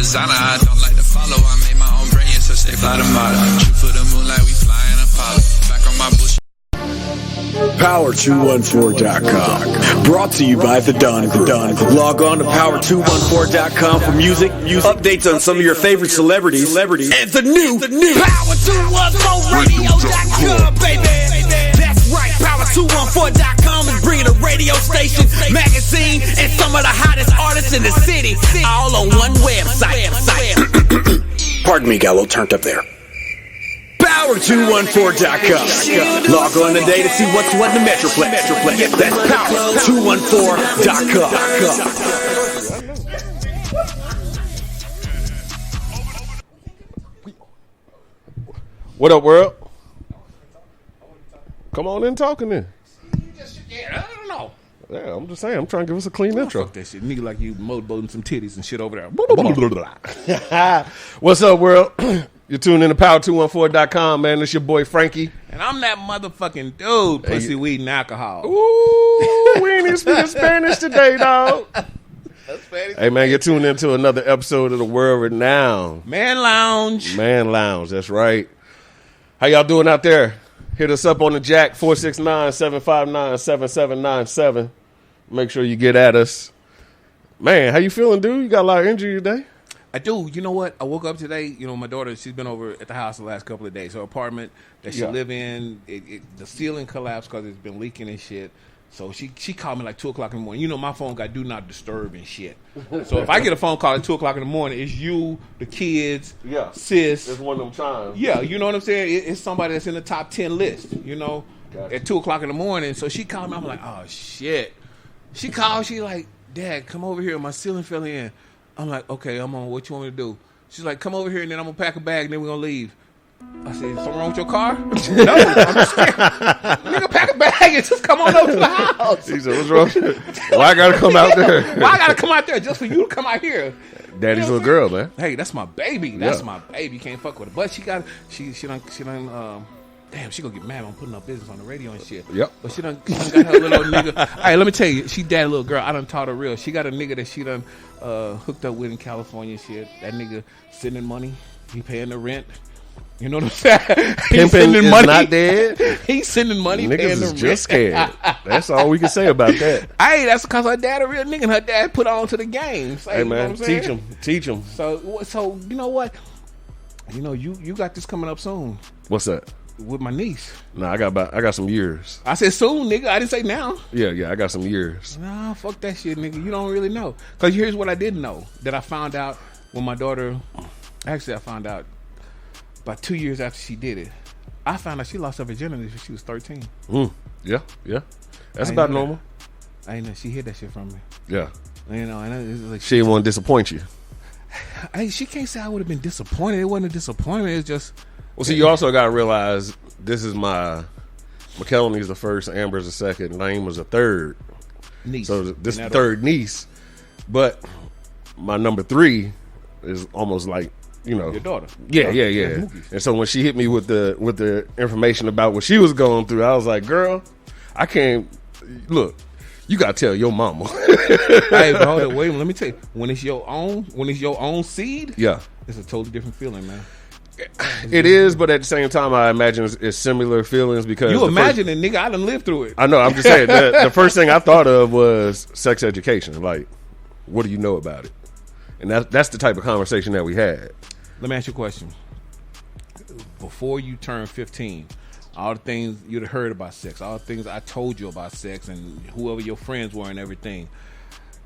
designer, I don't like to follow. I made my own brand, so stay fly the model. Shoot for the moonlight, we flying Apollo. Back on my bush. Power214.com. Brought to you by The Don Group. Log on to Power214.com for music, updates on some of your favorite celebrities, and the new Power214radio.com, baby. That's right, Power214.com is bringing a radio station, magazine, and some of the hottest artists in the city, all on one website. Pardon me, got a little turned up there. Power214.com. Log on today to see what's what in the Metroplex. That's Power214.com. What up, world? Come on in talking then. Yeah, I don't know. Yeah, I'm just saying, I'm trying to give us a clean intro. Fuck that shit. Nigga like you motorboating some titties and shit over there. What's up, world? You're tuned in to Power214.com, man. It's your boy Frankie. And I'm that motherfucking dude, pussy, weed, and alcohol. Ooh, we ain't even speaking Spanish today, dog. Hey, man, you're tuned into another episode of the World Renowned Man Lounge. Man Lounge, that's right. How y'all doing out there? Hit us up on the jack, 469-759-7797. Make sure you get at us. Man, how you feeling, dude? You got a lot of injury today? I do. You know what? I woke up today. You know, my daughter, she's been over at the house the last couple of days. Her apartment that she live in, the ceiling collapsed because it's been leaking and shit. So she called me like 2 o'clock in the morning. You know, my phone got do not disturb and shit. So if I get a phone call at 2 o'clock in the morning, it's you, the kids, sis. It's one of them chimes. Yeah, you know what I'm saying? It's somebody that's in the top 10 list, you know, at 2 o'clock in the morning. So she called me. I'm like, oh, shit. She called. She like, Dad, come over here. My ceiling fell in. I'm like, okay, I'm on. What you want me to do? She's like, come over here, and then I'm going to pack a bag, and then we're going to leave. I said, something wrong with your car? No, I'm just scared. Nigga, pack a bag and just come on over to the house. He said, what's wrong? Why I got to come out there? Why I got to come out there just for you to come out here? Daddy's little girl, man. Hey, that's my baby. That's my baby. You can't fuck with her. But she done, damn, she gonna get mad when I'm putting up business on the radio and shit. Yep. But she done got her little nigga. Hey, let me tell you, she that little girl. I done taught her real. She got a nigga that she done hooked up with in California and shit. That nigga sending money. He paying the rent. You know what I'm saying? He's sending money. Not dead. He's sending money. Niggas paying the is rent. just scared. That's all we can say about that. Hey, that's because her dad a real nigga and her dad put on to the game. So, Hey, man, you know what I'm saying? teach him. So you know what? You know, you got this coming up soon. What's that? With my niece. Nah, I got some years. I said soon, nigga. I didn't say now. Yeah, I got some years. Nah, fuck that shit, nigga. You don't really know. Because here's what I didn't know. That I found out when my daughter... Actually, I found out about 2 years after she did it. I found out she lost her virginity when she was 13. Yeah. That's about normal. I know. She hid that shit from me. Yeah. You know, and it was like... She didn't want to disappoint you. Hey, she can't say I would have been disappointed. It wasn't a disappointment. It's just... Well, see, you also got to realize this is McKelney's the first, Amber's the second, Lane was the third. Niece. So this is the third niece. But my number 3 is almost like, you know. Your daughter. Yeah. And so when she hit me with the information about what she was going through, I was like, girl, I can't, look, you got to tell your mama. Hey, but hold on, wait, let me tell you. When it's your own seed, yeah, it's a totally different feeling, man. It is, but at the same time, I imagine it's similar feelings because you imagine it, nigga. I done lived through it. I know. I'm just saying the first thing I thought of was sex education. Like, what do you know about it? And that's the type of conversation that we had. Let me ask you a question. Before you turn 15, all the things you'd have heard about sex, all the things I told you about sex, and whoever your friends were and everything,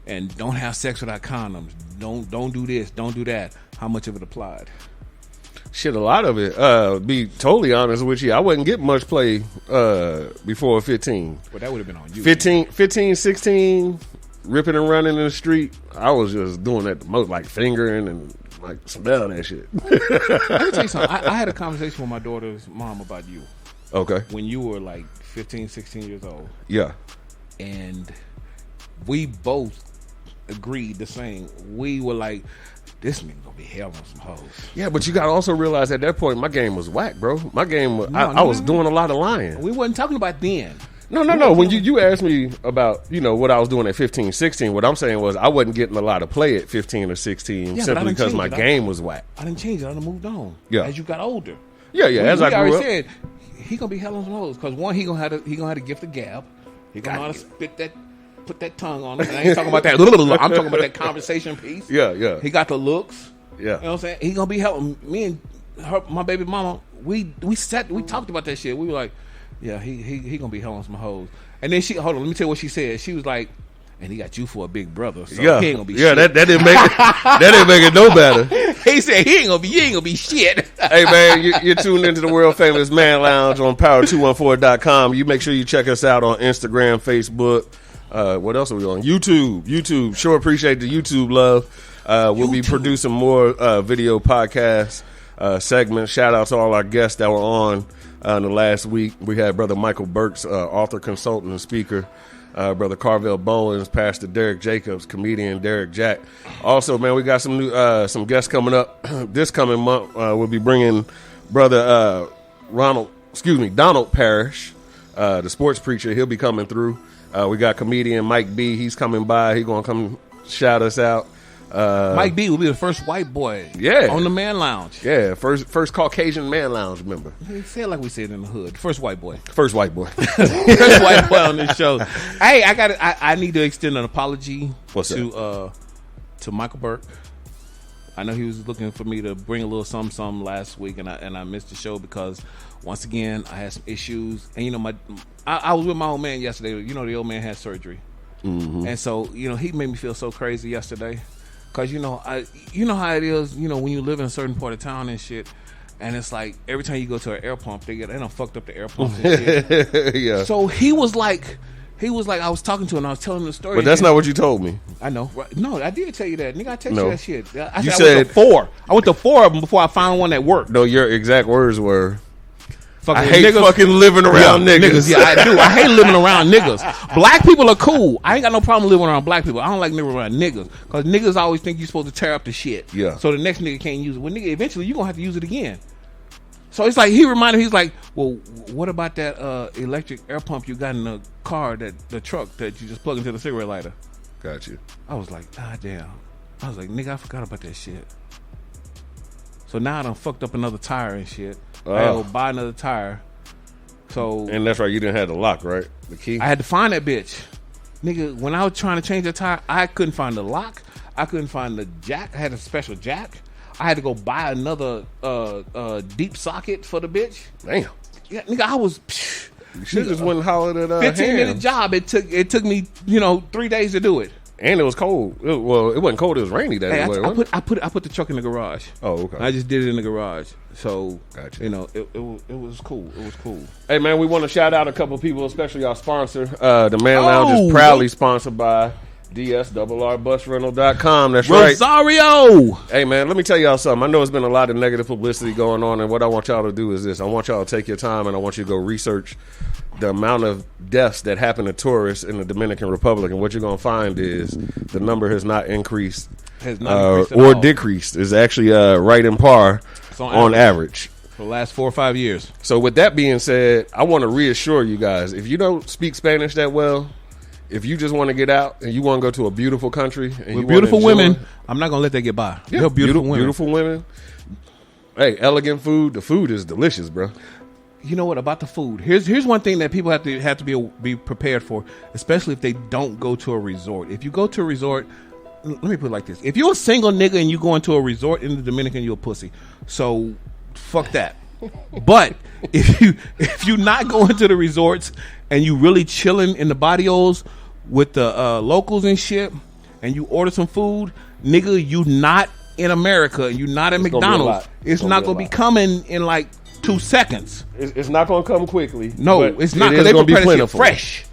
and don't have sex without condoms. Don't do this. Don't do that. How much of it applied? Shit, a lot of it. Be totally honest with you, I wasn't getting much play before 15. But that would have been on you. 15, 16, ripping and running in the street. I was just doing that the most, like fingering and like smelling that shit. Let me tell you something. I had a conversation with my daughter's mom about you. Okay. When you were like 15, 16 years old. Yeah. And we both agreed the same. We were like, this nigga gonna be hell on some hoes. Yeah, but you gotta also realize at that point my game was whack, bro. My game was I was doing a lot of lying. We wasn't talking about then. No. When you asked me about, what I was doing at 15, 16, what I'm saying was I wasn't getting a lot of play at 15 or 16 Yeah, simply because my game was whack. I didn't change it. I done moved on. Yeah. As you got older. Yeah. As I grew up. said, he gonna be hell on some hoes because one, he gonna have to gift the gab. He gonna know how to put that tongue on it. And I ain't talking about that. I'm talking about that conversation piece. Yeah. He got the looks. Yeah. You know what I'm saying? He gonna be helping me and my baby mama. We talked about that shit. We were like, yeah, he gonna be hell on some hoes. And then hold on, let me tell you what she said. She was like, and he got you for a big brother, so he ain't gonna be shit. That didn't make it. That didn't make it no better. He said you ain't gonna be shit. Hey man, you're tuned into the world famous Man Lounge on power214.com. You make sure you check us out on Instagram, Facebook. What else are we on? YouTube. Sure appreciate the YouTube love. We'll be producing more video podcast segments. Shout out to all our guests that were on in the last week. We had Brother Michael Burks, author, consultant, and speaker. Brother Carvel Bowens, Pastor Derek Jacobs, comedian Derek Jack. Also, man, we got some new some guests coming up this coming month. We'll be bringing Brother Donald Parrish, the sports preacher. He'll be coming through. We got comedian Mike B. He's coming by. He's gonna come shout us out. Mike B will be the first white boy on the Man Lounge. Yeah, first Caucasian Man Lounge member. Say it like we said in the hood. First white boy. First white boy. First white boy on this show. Hey, I need to extend an apology to Michael Burke. I know he was looking for me to bring a little something last week, and I missed the show because once again I had some issues. And I was with my old man yesterday. The old man had surgery, and so he made me feel so crazy yesterday. Cause you know how it is, when you live in a certain part of town and shit, and it's like every time you go to an air pump, they done fucked up the air pumps and shit. Yeah. So he was like, I was talking to him and I was telling him the story. But that's not what you told me. I know. No, I did tell you that. Nigga, I texted you that shit. I went to 4. I went to 4 of them before I found one that worked. No, your exact words were, I hate niggas. Fucking living around niggas. Yeah, I do. I hate living around niggas. Black people are cool. I ain't got no problem living around black people. I don't like living around niggas because niggas always think you're supposed to tear up the shit. Yeah. So the next nigga can't use it. Well, nigga, eventually you're gonna have to use it again. So it's like he reminded me. He's like, well, what about that electric air pump you got in the car, the truck that you just plug into the cigarette lighter? Got you. I was like, damn. I was like, nigga, I forgot about that shit. So now I done fucked up another tire and shit. I had to go buy another tire. So and that's right, you didn't have the lock, right? The key. I had to find that bitch, nigga. When I was trying to change the tire, I couldn't find the lock. I couldn't find the jack. I had a special jack. I had to go buy another deep socket for the bitch. Damn. Yeah, nigga, I was. You should just went and hollered at 15-minute job. It took me 3 days to do it. And it was cold. It wasn't cold. It was rainy that day. I put the truck in the garage. Oh, okay. I just did it in the garage. So, gotcha. It was cool. It was cool. Hey, man, we want to shout out a couple of people, especially our sponsor. The Man Lounge is proudly sponsored by DSRRBusRental.com. That's right. Rosario! Hey, man, let me tell y'all something. I know it's been a lot of negative publicity going on, and what I want y'all to do is this. I want y'all to take your time, and I want you to go research the amount of deaths that happen to tourists in the Dominican Republic, and what you're going to find is the number has not increased, or decreased. It's actually right in par on average for the last 4 or 5 years. So with that being said, I want to reassure you guys, if you don't speak Spanish that well, if you just want to get out and you want to go to a beautiful country and with beautiful women, I'm not going to let that get by. Yeah, they're beautiful women. Beautiful women. Hey, elegant food. The food is delicious, bro. You know what about the food? Here's one thing that people have to be prepared for, especially if they don't go to a resort. If you go to a resort, let me put it like this: if you're a single nigga and you go into a resort in the Dominican, you're a pussy. So fuck that. But if you not going to the resorts and you really chilling in the barrios with the locals and shit, and you order some food, nigga, you not in America and you not at McDonald's. It's not gonna be coming in like 2 seconds. It's not going to come quickly. No, it's not, because they prepare that shit fresh.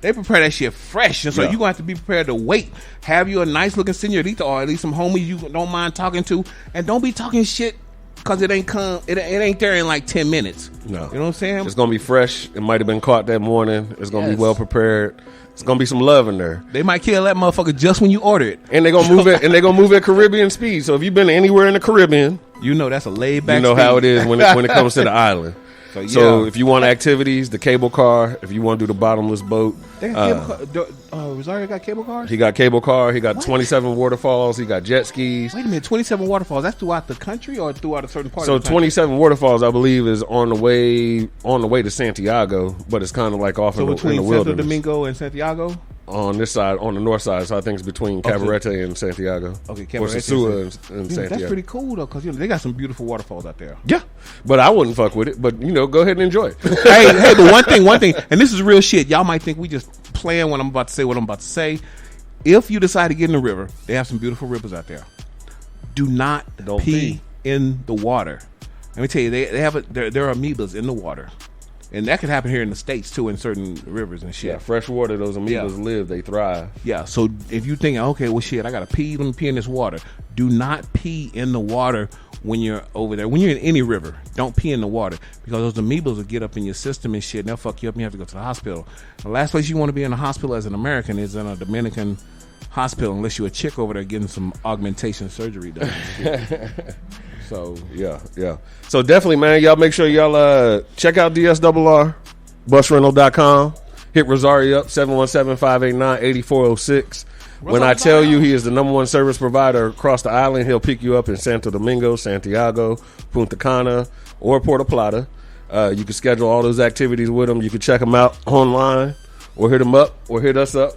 They prepare that shit fresh. And so you're going to have to be prepared to wait. Have you a nice looking senorita or at least some homies you don't mind talking to. And don't be talking shit because it ain't there in like 10 minutes. No. You know what I'm saying? It's going to be fresh. It might have been caught that morning. It's going to be well prepared. It's gonna be some love in there. They might kill that motherfucker just when you order it, and they're gonna move it. And they're gonna move at Caribbean speed. So if you've been anywhere in the Caribbean, you know that's a laid back. You know speed. How it is when it comes to the island. So yeah. if you want activities, the cable car. If you want to do the bottomless boat, They got cable car. Rosario got cable cars? he got cable car. He got 27 waterfalls. He got jet skis. Wait a minute, 27 waterfalls. That's throughout the country or throughout a certain part So of the country? 27 waterfalls, I believe, is on the way to Santiago, but it's kind of like off So in the between Santo wilderness. Domingo and Santiago? On this side, on the north side, so I think it's between Cabarete and Santiago. Okay, or Cabarete Sosúa and Yeah, Santiago. that's pretty cool, though, because they got some beautiful waterfalls out there. Yeah, but I wouldn't fuck with it. But go ahead and enjoy it. hey, but one thing, and this is real shit. Y'all might think we just playing when I'm about to say what I'm about to say. If you decide to get in the river, they have some beautiful rivers out there. Do not Don't pee pee. in the water. Let me tell you, they have there are amoebas in the water, and that could happen here in the States too, in certain rivers and shit. Yeah, fresh water. Those amoebas live. They thrive. Yeah, so if you think, okay, well, shit, I gotta pee, let me pee in this water. Do not pee in the water when you're over there. When you're in any river, don't pee in the water because those amoebas will get up in your system and shit, and they'll fuck you up and you have to go to the hospital. The last place you want to be in a hospital as an American is in a Dominican hospital unless you're a chick over there getting some augmentation surgery done. So, Yeah. So definitely, man, y'all make sure y'all check out DSRR, busrental.com. Hit Rosario up, 717-589-8406. When I tell you he is the #1 service provider across the island, he'll pick you up in Santo Domingo, Santiago, Punta Cana, or Puerto Plata. You can schedule all those activities with him. You can check him out online or hit him up or hit us up.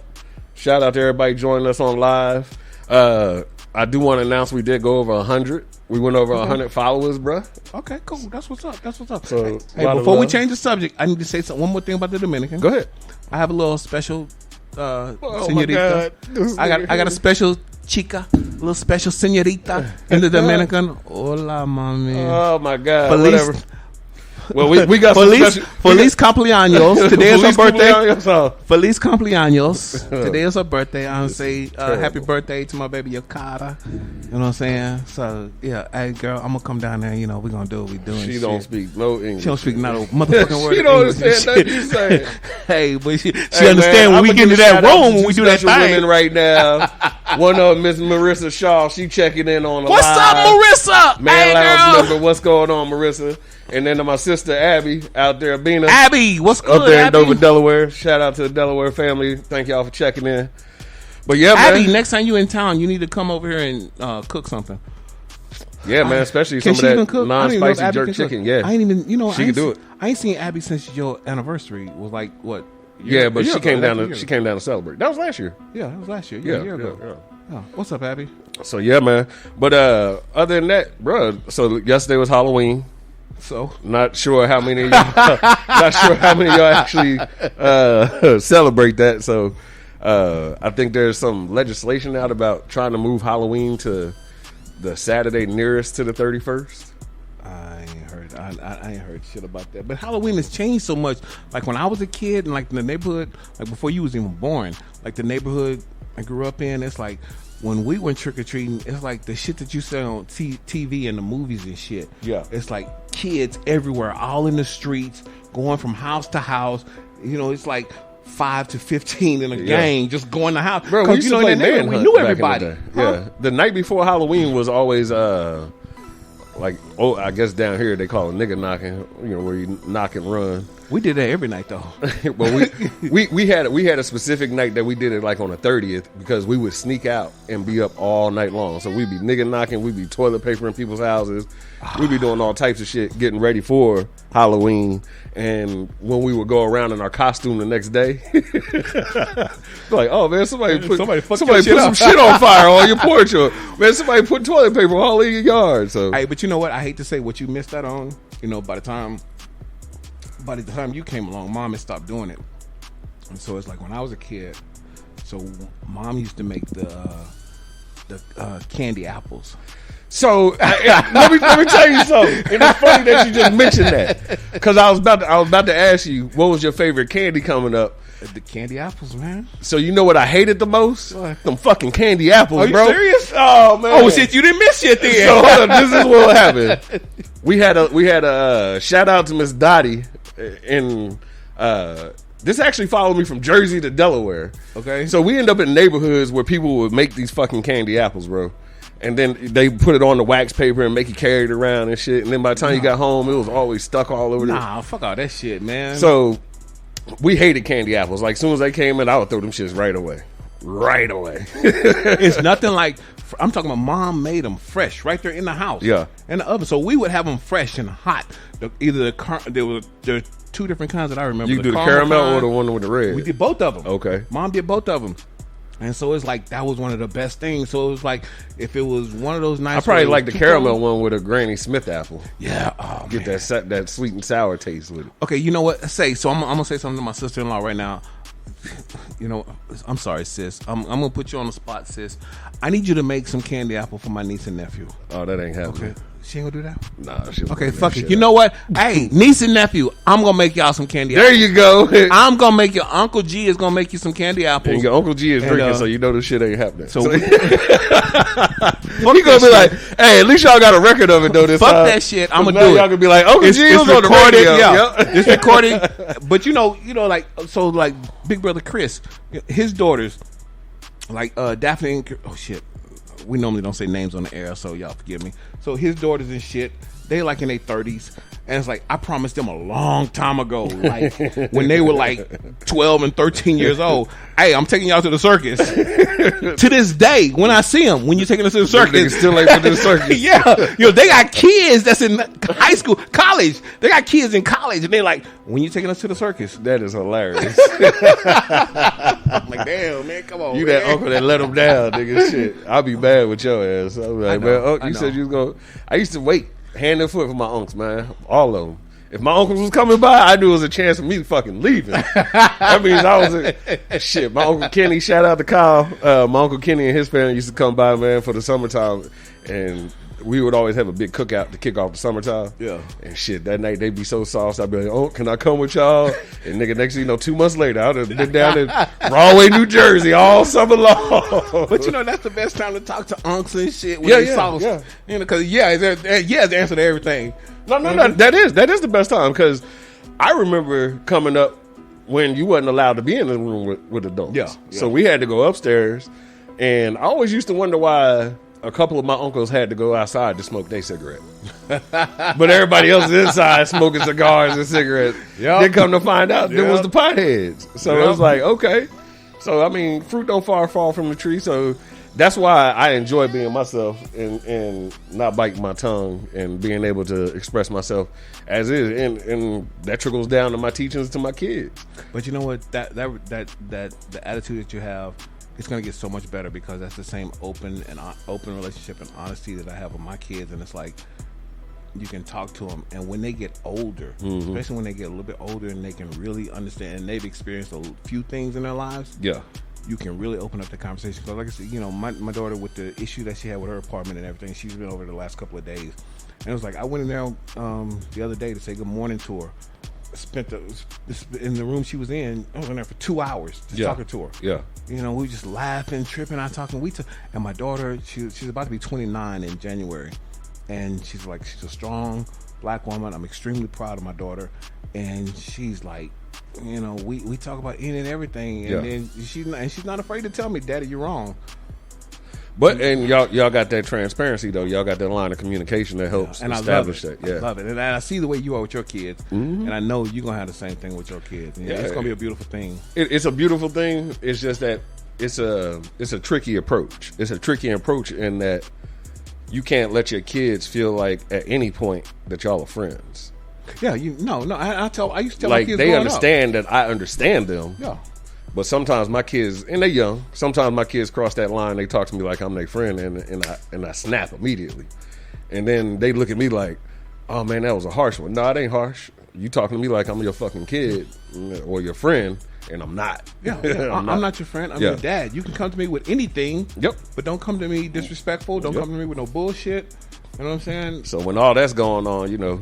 Shout out to everybody joining us on live. I do want to announce we did go over 100. We went over 100 followers, bruh. okay, cool. That's what's up. So, Hey, lot of before we love. change the subject, I need to say one more thing about the Dominican. Go ahead. I have a little special my senorita. God. I got a special chica, a little special senorita in the Dominican. Hola, mami. Oh my God! Feliz- Whatever. Well, we got some Feliz, special- Feliz cumpleaños. Today is her Feliz birthday. cumpleaños. Oh. Feliz cumpleaños. Today is her birthday. I want to say happy birthday to my baby Yokara. You know what I'm saying? So, yeah, hey, girl, I'm going to come down there. We're going to do what we're doing. She shit. don't speak no English. She don't speak not a motherfucking word She of don't English and understand nothing shit. you saying. Hey, but she Hey, understand man, when we I'ma get into give a that shout out room to when we two do that special thing. women right now. One of them, Miss Marissa Shaw. She checking in on the What's live. up, Marissa? Man Hey, Lounge girl. member. What's going on, Marissa? And then to my sister Abby out there, Bina. Abby, what's good, up there Abby? in Dover, Delaware. Shout out to the Delaware family. Thank y'all for checking in. But yeah, Abby, man. next time you in town, you need to come over here and cook something. Yeah, man. Especially Can some she of even that cook? I don't even know if non-spicy Abby jerk can cook. chicken. Yeah. I ain't even, She can do it. I ain't seen Abby since your anniversary was like what? Yeah, but she came down to to celebrate. That was last year. Yeah, it was last year. Yeah, Yeah, a year ago. yeah. Oh, what's up, Abby? So yeah, man. But other than that, bro. So yesterday was Halloween. So Not sure how many of y'all, actually celebrate that. So I think there's some legislation out about trying to move Halloween to the Saturday nearest to the 31st. I ain't heard. I ain't heard shit about that. But Halloween has changed so much. Like when I was a kid, and like in the neighborhood, like before you was even born, like the neighborhood I grew up in, it's like when we went trick or treating, it's like the shit that you see on TV and the movies and shit. Yeah. It's like kids everywhere, all in the streets, going from house to house. It's like 5 to 15 in a gang, just going to house. Bro, we 'Cause, used to play in that neighborhood, manhunt. we knew back in the everybody. day. Huh? Yeah, the night before Halloween was always I guess down here they call it nigga knocking. Where you knock and run. We did that every night though. But we had a specific night that we did it like on the 30th because we would sneak out and be up all night long. So we'd be nigga knocking, we'd be toilet paper in people's houses, we'd be doing all types of shit, getting ready for Halloween. And when we would go around in our costume the next day, like, oh man, somebody put some shit on fire on your porch, or man, somebody put toilet paper all in your yard. So Hey, but you know what? I hate to say what you missed out on. By the time you came along, Mom had stopped doing it. And so it's like when I was a kid. So Mom used to make the candy apples. So let me tell you something. And it's funny that you just mentioned that because I was about to ask you what was your favorite candy coming up. The candy apples, man. So you know what I hated the most? What? Them fucking candy apples, Are you bro. serious? Oh man. Oh shit, you didn't miss shit then. So hold on, this is what happened. We had a shout out to Miss Dottie in this actually followed me from Jersey to Delaware. Okay. So we end up in neighborhoods where people would make these fucking candy apples, bro. And then they put it on the wax paper and make you carry it around and shit. And then by the time you got home, it was always stuck all over. Nah, fuck all that shit, man. So we hated candy apples. Like, as soon as they came in, I would throw them shits right away. Right away. It's nothing like, I'm talking about mom made them fresh right there in the house. Yeah. In the oven. So we would have them fresh and hot. There were two different kinds that I remember. You do the caramel kind, or the one with the red? We did both of them. Okay. Mom did both of them. And so it's like, that was one of the best things. So it was like, if it was one of those nights, I probably like the caramel one with a Granny Smith apple. Yeah. Get that sweet and sour taste with it. Okay, you know what? So I'm gonna say something to my sister-in-law right now. You know, I'm sorry, sis. I'm gonna put you on the spot, sis. I need you to make some candy apple for my niece and nephew. Oh, that ain't happening. Okay. She ain't gonna do that? Nah, she okay, fuck it. You know what? Hey, niece and nephew, I'm gonna make y'all some candy there apples. You go. I'm gonna make your Uncle G is gonna make you some candy apples. And your Uncle G is drinking, so you know this shit ain't happening. So he gonna be like, hey, at least y'all got a record of it though this fuck time. that shit. I'm gonna do do it. it. Y'all gonna be like, Uncle G was on the recorded, radio. Yeah. Yep. It's recorded. But you know, like, so like Big Brother Chris, his daughters, like Daphne and, oh shit, we normally don't say names on the air, so y'all forgive me. So his daughters and shit, they like in their 30s, and it's like, I promised them a long time ago, like when they were like 12 and 13 years old, hey, I'm taking y'all to the circus. To this day, when I see them, when you're taking us to the circus, still ain't to the circus. Yeah, they got kids that's in high school, college. They got kids in college, and they're like, when you taking us to the circus? That is hilarious. I'm like, damn, man, come on. You man. that uncle that let him down, nigga. Shit, I'll be bad with your ass. I'm like, man, you said you was going. I used to wait hand and foot for my uncles, man. All of them. If my uncles was coming by, I knew it was a chance for me fucking leaving. That means I was shit. My Uncle Kenny, shout out to Kyle. My Uncle Kenny and his family used to come by, man, for the summertime, and we would always have a big cookout to kick off the summertime. Yeah. And shit, that night they'd be so sauced. I'd be like, oh, can I come with y'all? And nigga, next thing you know, 2 months later, I'd have been down in Broadway, New Jersey all summer long. But you know, that's the best time to talk to unks and shit. When Yeah, they yeah, sauced. yeah. You know, because is the answer to everything. No, that is the best time, because I remember coming up when you wasn't allowed to be in the room with adults. Yeah. So we had to go upstairs, and I always used to wonder why a couple of my uncles had to go outside to smoke their cigarette. But everybody else is inside smoking cigars and cigarettes. Yep. Then come to find out, there was Yep. the potheads. So it was like, okay. So, I mean, fruit don't fall from the tree, so that's why I enjoy being myself and not biting my tongue and being able to express myself as is, and that trickles down to my teachings to my kids. But you know what? That the attitude that you have, it's gonna get so much better, because that's the same open relationship and honesty that I have with my kids, and it's like, you can talk to them, and when they get older, especially when they get a little bit older and they can really understand and they've experienced a few things in their lives, Yeah. you can really open up the conversation. Because like I said, you know, my daughter, with the issue that she had with her apartment and everything, she's been over the last couple of days, and it was like, I went in there the other day to say good morning to her. Spent in the room she was in. I was in there for 2 hours just talking to her. Yeah. You know, we were just laughing, tripping, talking. And my daughter, she's about to be 29 in January, and she's a strong black woman. I'm extremely proud of my daughter, and she's like, you know, we talk about any and everything, and then she's not afraid to tell me, Daddy, you're wrong. But and y'all got that transparency though. Y'all got that line of communication that helps and establish I love it. that. Yeah, I love it, and I see the way you are with your kids, and I know you're gonna have the same thing with your kids. And it's gonna be a beautiful thing. It's a beautiful thing. It's just that it's a tricky approach. It's a tricky approach in that you can't let your kids feel like at any point that y'all are friends. Yeah, I used to tell my Like kids they growing understand that I understand them. Yeah. But sometimes my kids, and they're young, sometimes my kids cross that line. They talk to me like I'm their friend, and I snap immediately. And then they look at me like, oh man, that was a harsh one. No, it ain't harsh. You talking to me like I'm your fucking kid or your friend, and I'm not. Yeah. I'm not your friend. I'm your dad. You can come to me with anything. Yep. But don't come to me disrespectful. Don't come to me with no bullshit. You know what I'm saying? So when all that's going on, you know,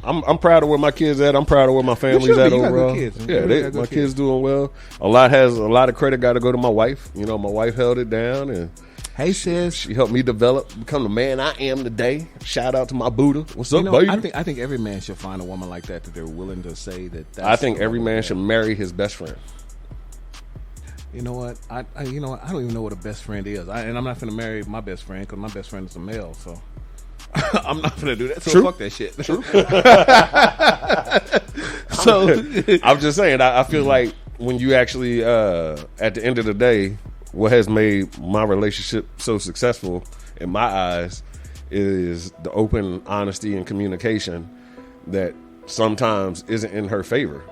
I'm proud of where my kids at. I'm proud of where my family's You at got overall. good kids. Yeah, my kids doing well. A lot of credit got to go to my wife. You know, my wife held it down, and Hey sis, she helped me become the man I am today. Shout out to my Buddha. What's up, baby? I think every man should find a woman like that they're willing to say that. I think every man should marry his best friend. You know what? I don't even know what a best friend is. And I'm not going to marry my best friend because my best friend is a male. So I'm not going to do that. So fuck that shit. True. So I'm just saying. I feel like when you actually, at the end of the day, what has made my relationship so successful in my eyes is the open honesty and communication that sometimes isn't in her favor.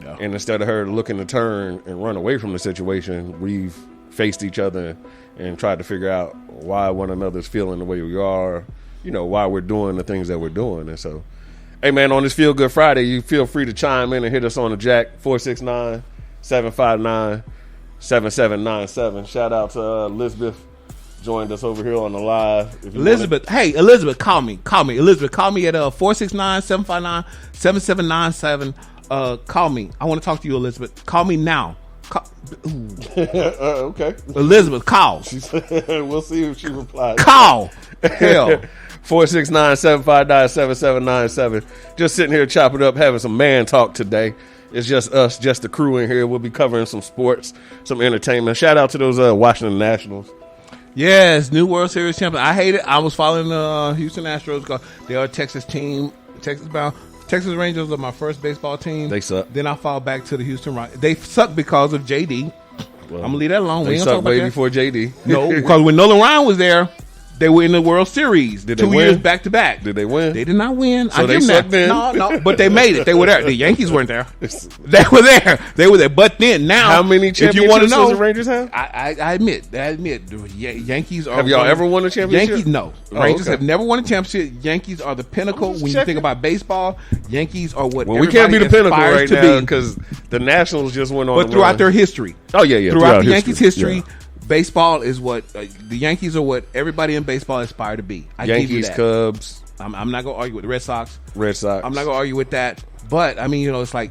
Yeah. And instead of her looking to turn and run away from the situation, we've faced each other and tried to figure out why one another's feeling the way we are, why we're doing the things that we're doing. And so, hey man, on this Feel Good Friday, you feel free to chime in and hit us on the jack, 469-759-7797. Shout out to Elizabeth, joined us over here on the live. Elizabeth, call me. Elizabeth, call me at 469-759-7797. Call me. I want to talk to you, Elizabeth. Call me now. Okay. Elizabeth, call. We'll see if she replies. Call. Hell. 469-759-7797. Just sitting here chopping up, having some man talk today. It's just us, just the crew in here. We'll be covering some sports, some entertainment. Shout out to those Washington Nationals. Yes, new World Series champion. I hate it. I was following the Houston Astros because they are a Texas team, Texas bound. Texas Rangers are my first baseball team. They suck. Then I fall back to the Houston Rockets. They suck because of JD. Well, I'm gonna leave that alone. They suck way before JD. No, because when Nolan Ryan was there, they were in the World Series. Did 2 years back to back. Did they win? They did not win. So they sucked then? No, but they made it. They were there. The Yankees weren't there. They were there. But then now, how many championships does the Rangers have? I admit. The Yankees are. Have y'all ever won a championship? Yankees, no. Rangers have never won a championship. Yankees are the pinnacle. When you think about baseball, Yankees are what. Well, we can't be the pinnacle right now because the Nationals just went on. But throughout their history. Oh yeah. Throughout the Yankees' history. Yeah. Baseball is what the Yankees are what everybody in baseball aspire to be. Yankees, Cubs. I'm not gonna argue with the Red Sox. I'm not gonna argue with that. But I mean, it's like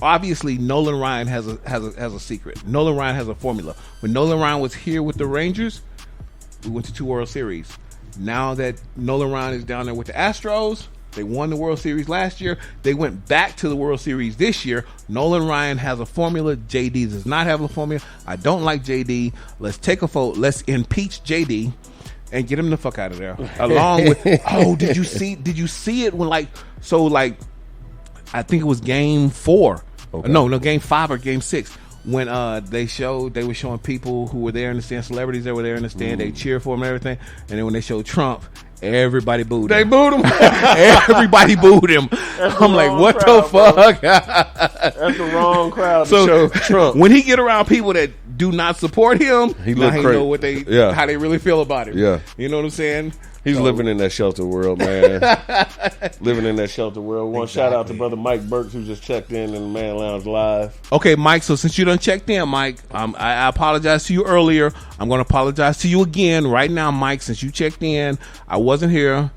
obviously Nolan Ryan has a secret. Nolan Ryan has a formula. When Nolan Ryan was here with the Rangers, we went to 2 World Series. Now that Nolan Ryan is down there with the Astros, they won the World Series last year. They went back to the World Series this year. Nolan Ryan has a formula. JD does not have a formula. I don't like JD. Let's take a vote. Let's impeach JD and get him the fuck out of there. Along with did you see it when I think it was game 4. Okay. No, game 5 or game 6. When they were showing people who were there in the stand, celebrities that were there in the stand, they cheered for him and everything. And then when they showed Trump, everybody booed him. They booed him? Everybody booed him. I'm like, what the fuck? That's the wrong crowd to show Trump. When he get around people that do not support him, he know how they really feel about him. Yeah. You know what I'm saying? He's living in that shelter world, man. Living in that shelter world. One shout out to brother Mike Burks who just checked in the Man Lounge Live. Okay, Mike. So since you done checked in, Mike, I apologize to you earlier. I'm going to apologize to you again right now, Mike. Since you checked in, I wasn't here.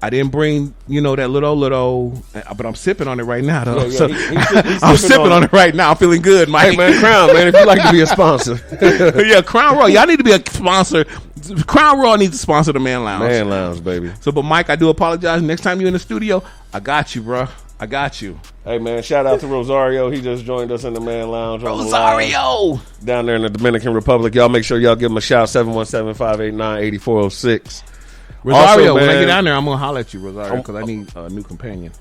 I didn't bring, that little, but I'm sipping on it right now, though. Yeah, he's I'm sipping on it right now. I'm feeling good, Mike. Hey, man, Crown, man, if you'd like to be a sponsor. Yeah, Crown Royal. Y'all need to be a sponsor. Crown Royal needs to sponsor the Man Lounge. Man Lounge, baby. So, but Mike, I do apologize. Next time you're in the studio, I got you, bro. I got you. Hey, man, shout out to Rosario. He just joined us in the Man Lounge. Rosario! Down there in the Dominican Republic. Y'all make sure y'all give him a shout, 717-589-8406. Rosario, when I get down there, I'm going to holler at you, Rosario, because I need a new companion.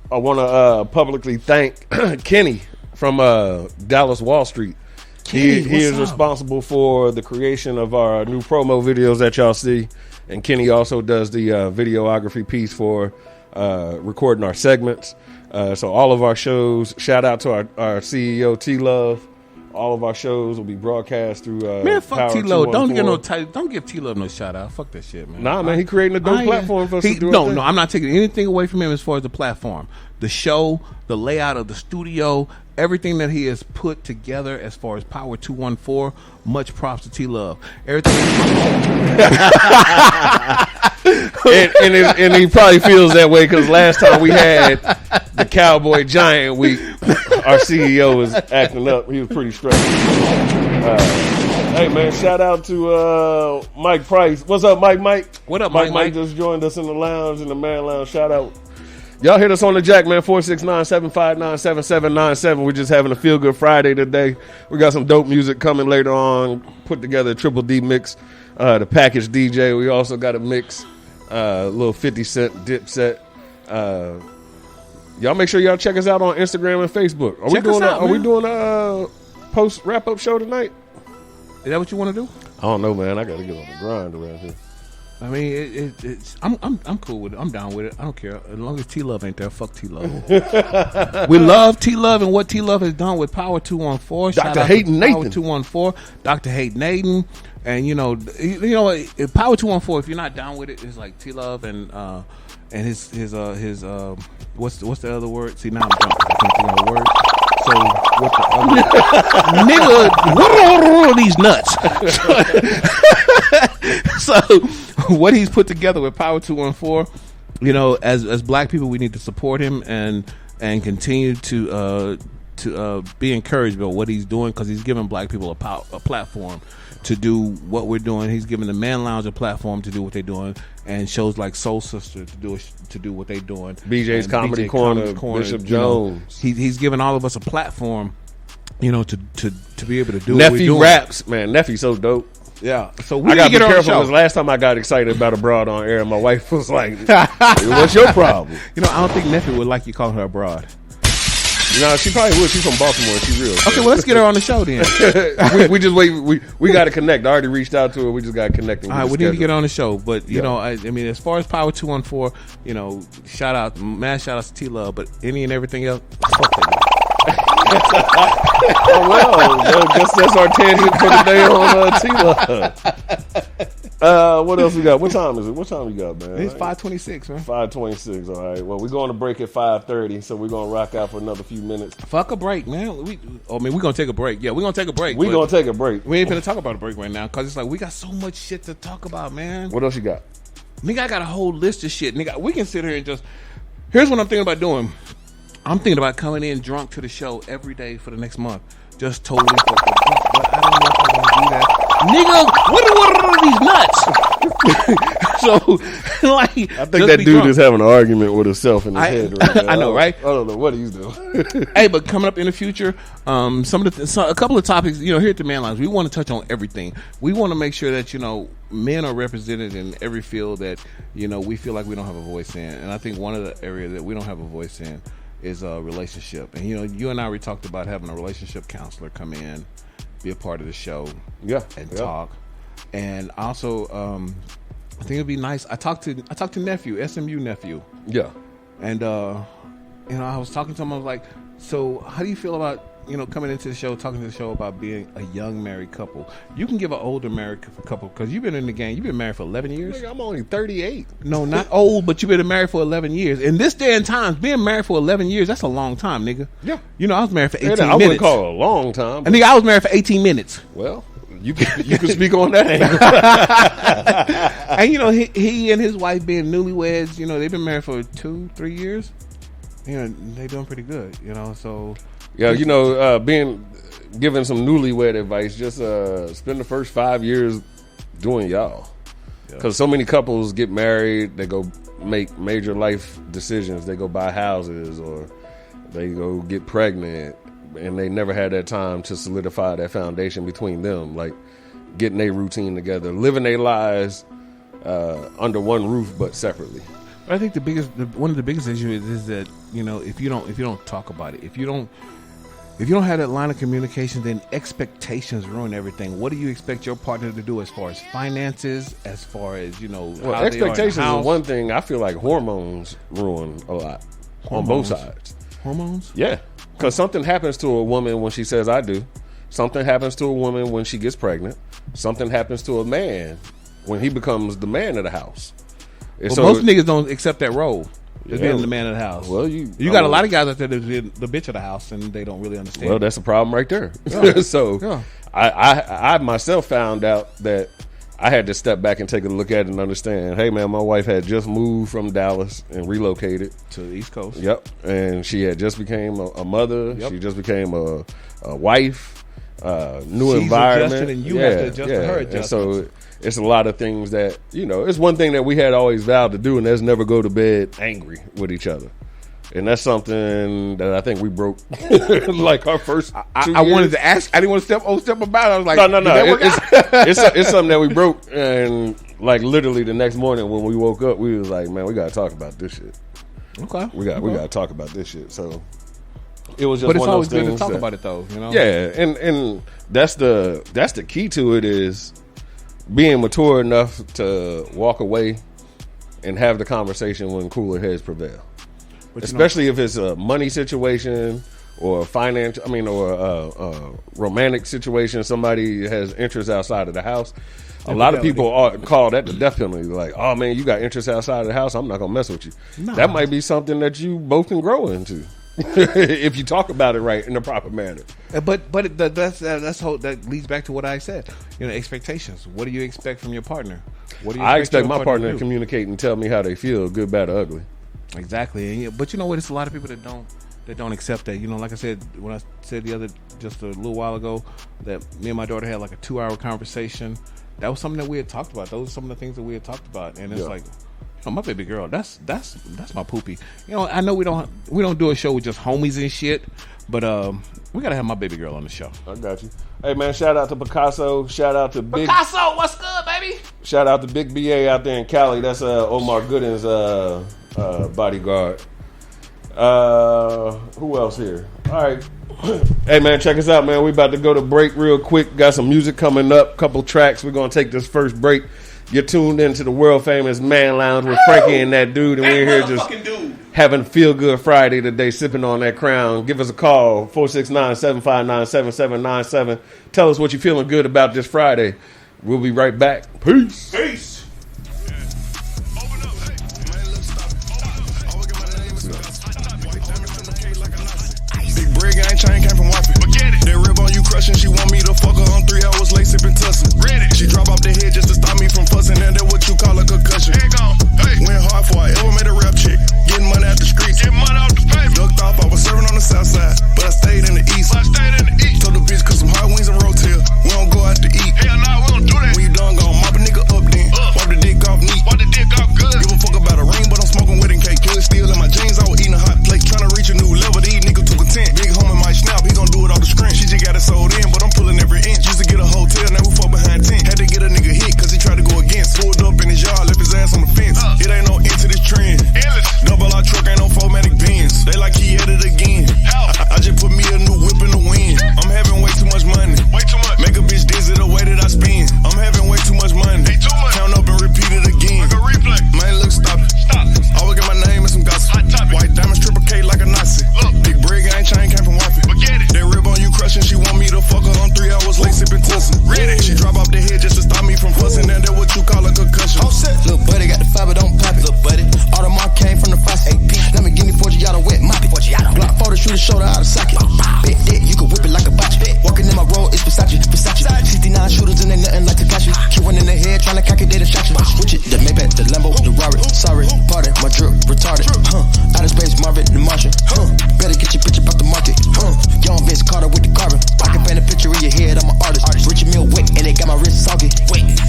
I want to publicly thank Kenny from Dallas Wall Street. He is responsible for the creation of our new promo videos that y'all see. And Kenny also does the videography piece for recording our segments. So all of our shows, shout out to our CEO, T-Love. All of our shows will be broadcast through man, fuck T-Love. Don't give T-Love no shout out. Fuck that shit, man. Nah, man, he creating a dope platform for us to do. No, I'm not taking anything away from him as far as the platform. The show, the layout of the studio, everything that he has put together as far as Power 214, much props to T-Love. Everything. and he probably feels that way because last time we had the Cowboy Giant week, our CEO was acting up. He was pretty stressed. Hey, man, shout out to Mike Price. What's up, Mike? What up, Mike? Mike just joined us in the lounge, in the Man Lounge. Shout out. Y'all hit us on the jack, man, 469-759-7797. We're just having a feel-good Friday today. We got some dope music coming later on. Put together a Triple D mix, the package DJ. We also got a mix, a little 50 Cent dip set. Y'all make sure y'all check us out on Instagram and Facebook. Are we doing a post wrap-up show tonight? Is that what you want to do? I don't know, man. I got to get on the grind around here. I mean, I'm cool with it. I'm down with it. I don't care as long as T Love ain't there. Fuck T Love. We love T Love and what T Love has done with Power 214. Dr. Hayden Nathan. Power 214. Dr. Hayden Nathan. And you know, if Power 214. If you're not down with it, it's like T Love and his what's the other word? See, now I'm drunk. I can't think of the word. So what the other nigga? What are these nuts? So what he's put together with Power 214, you know, as black people, we need to support him and continue to be encouraged by what he's doing, because he's giving black people a platform to do what we're doing. He's giving the Man Lounge a platform to do what they're doing, and shows like Soul Sister to do what they're doing. BJ's Comedy Corner, Bishop Jones. Know, he's giving all of us a platform, you know, to be able to do Nephew what we're doing. raps, man. Nephew's so dope. Yeah, so we I got to be get on the careful show. because last time I got excited about a broad on air, my wife was like, "What's your problem?" You know, I don't think Nephew would like you calling her a broad. No, she probably would. She's from Baltimore. She real. Okay, well, let's get her on the show then. we just wait. We got to connect. I already reached out to her. We just got to connect. All right, we need to get on the show. But you know, I mean, as far as Power 214, you know, shout outs to T Love, but any and everything else, fuck that. Oh well, guess that's our tangent for the day on T-Love. What else we got? What time is it? What time we got, man? It's 5:26, man. 5:26. All right. Well, we're going to break at 5:30, so we're going to rock out for another few minutes. Fuck a break, man. We're gonna take a break. Yeah, we're gonna take a break. We're gonna take a break. We ain't gonna talk about a break right now because it's like we got so much shit to talk about, man. What else you got? Nigga, I got a whole list of shit. Nigga, we can sit here and just. Here's what I'm thinking about doing. I'm thinking about coming in drunk to the show every day for the next month. Just totally fucked up. But I don't know if I want to do that. Nigga, what are these nuts? So, like, I think that dude is having an argument with himself in his head right now. I know, right? I don't know what he's doing. Hey, but coming up in the future, a couple of topics, you know, here at the Man Lounge, we want to touch on everything. We want to make sure that, you know, men are represented in every field that, you know, we feel like we don't have a voice in. And I think one of the areas that we don't have a voice in is a relationship. And, you know, you and I, we talked about having a relationship counselor come in, be a part of the show, and talk. And also, I think it'd be nice. I talked to Nephew, SMU Nephew. Yeah. And, you know, I was talking to him. I was like, so how do you feel about, you know, coming into the show, talking to the show about being a young married couple? You can give an older married couple, because you've been in the game. You've been married for 11 years. Nigga, I'm only 38. No, not old, but you've been married for 11 years. In this day and time, being married for 11 years, that's a long time, nigga. Yeah. You know, I was married for 18 minutes. I wouldn't call it a long time. And nigga, I was married for 18 minutes. Well, you can speak on that angle. And, you know, he and his wife being newlyweds, you know, they've been married for 2-3 years. You know, they doing pretty good, you know, so. Yeah, you know, giving some newlywed advice, just spend the first 5 years doing y'all. Because so many couples get married, they go make major life decisions. They go buy houses or they go get pregnant, and they never had that time to solidify that foundation between them, like getting their routine together, living their lives under one roof but separately. I think one of the biggest issues is that, you know, if you don't talk about it, if you don't have that line of communication, then expectations ruin everything. What do you expect your partner to do as far as finances, as far as, you know, well, how expectations they are in the house? is one thing. I feel like hormones ruin a lot on both sides. Hormones? Yeah, because something happens to a woman when she says "I do." Something happens to a woman when she gets pregnant. Something happens to a man when he becomes the man of the house. Well, so most niggas don't accept that role. As being the man of the house. Well, you got a lot of guys out there that's the bitch of the house, and they don't really understand. Well, that's a problem right there. Yeah. So, yeah. I myself found out that I had to step back and take a look at it and understand. Hey, man, my wife had just moved from Dallas and relocated to the East Coast. Yep, and she had just became a mother. Yep. She just became a wife. New She's environment, adjusted, and you have to adjust to her adjustments. And so it's a lot of things that, you know, it's one thing that we had always vowed to do, and that's never go to bed angry with each other. And that's something that I think we broke. Like our first. I wanted to ask. I didn't want to step about it. I was like, no. It's something that we broke, and like literally the next morning when we woke up, we was like, man, we gotta talk about this shit. Okay, we gotta talk about this shit. So it was just. But it's one always of those good to things talk that, about it, though. You know. Yeah, and that's the key to it is being mature enough to walk away and have the conversation when cooler heads prevail. Especially if it's a money situation or a financial, or a romantic situation. Somebody has interests outside of the house. A lot of people call that the death penalty. Like, oh man, you got interests outside of the house. I'm not gonna mess with you. No. That might be something that you both can grow into if you talk about it right in the proper manner. But that leads back to what I said. Expectations. What do you expect from your partner? What do you I expect my partner to communicate and tell me how they feel, good, bad, or ugly. Exactly, but you know what? It's a lot of people that don't accept that. Like I said when I said just a little while ago that me and my daughter had like a 2-hour conversation. That was something that we had talked about. Those are some of the things that we had talked about, and it's like, my baby girl, that's my poopy. I know we don't do a show with just homies and shit, but we gotta have my baby girl on the show. I got you. Hey man, shout out to Picasso. Shout out to Picasso. What's good, baby? Shout out to Big BA out there in Cali. That's Omar Gooden's bodyguard. Who else here? All right. Hey man, check us out, man. We about to go to break real quick. Got some music coming up, couple tracks. We're gonna take this first break. You're tuned into the world famous Man Lounge with Frankie and that dude, and we're here just having Feel Good Friday today, sipping on that crown. Give us a call, 469-759-7797. Tell us what you're feeling good about this Friday. We'll be right back. Peace. Peace. Chain came from Wappy. That rib on you crushing, she want me to fuck her on 3 hours late sipping tussin'. She drop off the head just to stop me from fussing, and that what you call a concussion. Went hard for I ever made a rap chick. Getting money out the streets. Ducked off, I was serving on the south side, but I stayed in the east. Told the bitch cook some hot wings and rotel. We don't go out to eat. Hell nah, we don't do that. When you done gone, mop a nigga up then. Wipe the dick off neat. Give a fuck about a ring, but I'm smoking wedding cake. Good still in my jeans, I was eating a hot plate. Tryna reach a new level, these niggas took a tent. Big homie might snap, he gon' do it off the screen. She just got it sold in, but I'm pulling every inch. Used to get a hotel, now we fall behind 10. Had to get a nigga hit, cause he tried to go against. Pulled up in his yard, left his ass on the fence. It ain't no end to this trend. Double R truck, ain't no 4matic Benz. They like he had it again. I just put me a new whip in the wind. I'm having way too much money. Make a bitch dizzy the way that I spend. I'm having way too much money. Count up and repeat it again. Man, look, stop it. Always get my name and some gossip. White diamonds, triple K like a Nazi. Big bread gang chain came from Wappy. That rib on you crushing, she want me to fuck her on 3 hours late sipping tussin'. She drop off the head just to stop me from fussing, and that what you call a concussion. Little buddy got the fiber, don't pop it. Little buddy, all the mark came from the faucet. Let me give me Forgiato wet mop it. Glock 40, shoot a shoulder out of socket. Bet that you can whip it like a botch. Walking in my road, it's Versace. 69 shooters and they nothing like Takashi. Kill one in the head, tryna cock it, they distraction. Switch it, the Maybach, the Lambo, the Rari. Sorry, pardon, my drip retarded. Outer space, Marvin, the Martian. Better get your picture about the market. Young Vince Carter with the carbon. I can paint a picture in your head, I'm an artist. Richard Mill wet, and they got my wrist soggy.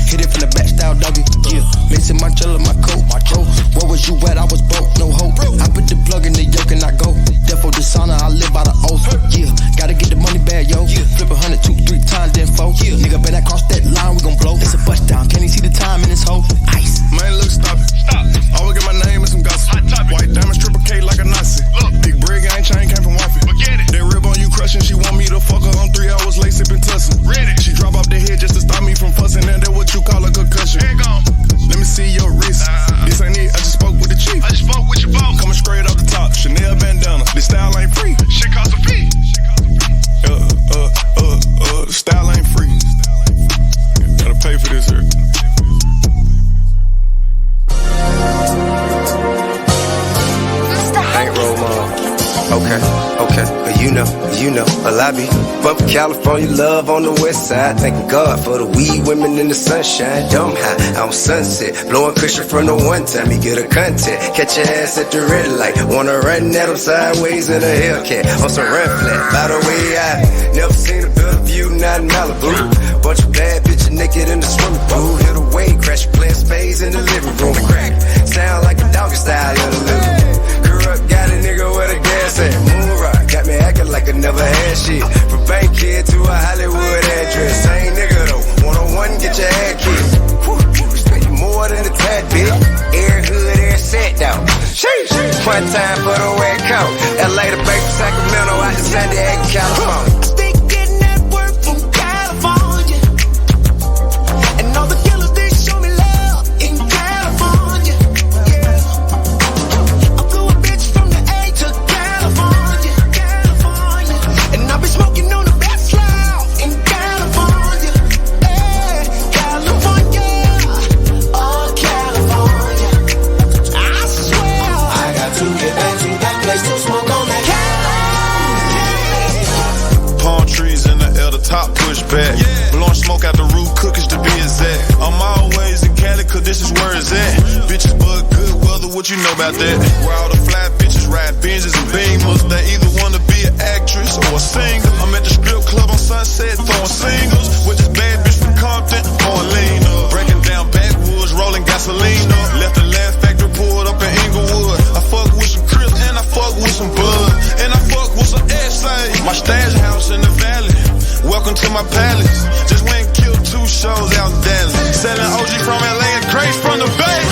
Hit it from the back style, doggy. Yeah, Mason Marcello, my coat. Where was you at? I was broke, no hope. I put the plug in the yoke and I go. Defo dishonor, I live by the oath. Yeah, gotta get the money back, yo. Flip 100, 2, 3 times, then 4. Nigga, better cross that line, we gon' blow. It's a bust down, can't even see the time in this hole. Ice. Man, look, stop it. Always get my name and some gossip. White diamonds, triple K like a Nazi. Big bread gang chain came from Wappy. That rib on you crushing, she want me to fuck her on 3 hours late sipping tussin'. She drop off the head just to stop me from fussing, and that what you call a concussion. Let me see your wrist. This ain't it, I just spoke with the chief. Coming straight off the top, Chanel bandana. This style ain't free. Shit cost a fee. Style ain't free. Gotta pay for this here. I ain't roll on. Okay, but you know, a lobby. Bump California love on the west side. Thank God for the weed women in the sunshine. Dumb high on Sunset. Blowing cushion from the one time you get a content. Catch your ass at the red light. Wanna run at them sideways in a Hellcat. On some run flat. By the way, I never seen a better view, not in Malibu. Bunch of bad bitches naked in the swimming pool. Hit a wave, crash playing spades in the living room. Crack, sound like a doggy style in the living room. Grew up, got a nigga back. Blowing smoke out the roof, cookies to be exact. I'm always in Cali, cause this is where it's at. Bitches bug good weather, what you know about that? Where all the fly bitches ride Benzes and Beamers. They either wanna be an actress or a singer. I'm at the strip club on Sunset, throwing singles with this bad bitch from Compton, pouring lean up. Breaking down backwoods, rolling gasoline up. Left the Laugh Factory, pulled up in Inglewood. I fuck with some Crips and I fuck with some Bud. And I fuck with some S.A. My stash house in the valley. Welcome to my palace. Just went and killed 2 shows out in Dallas. Selling OG from LA and crates from the Bay.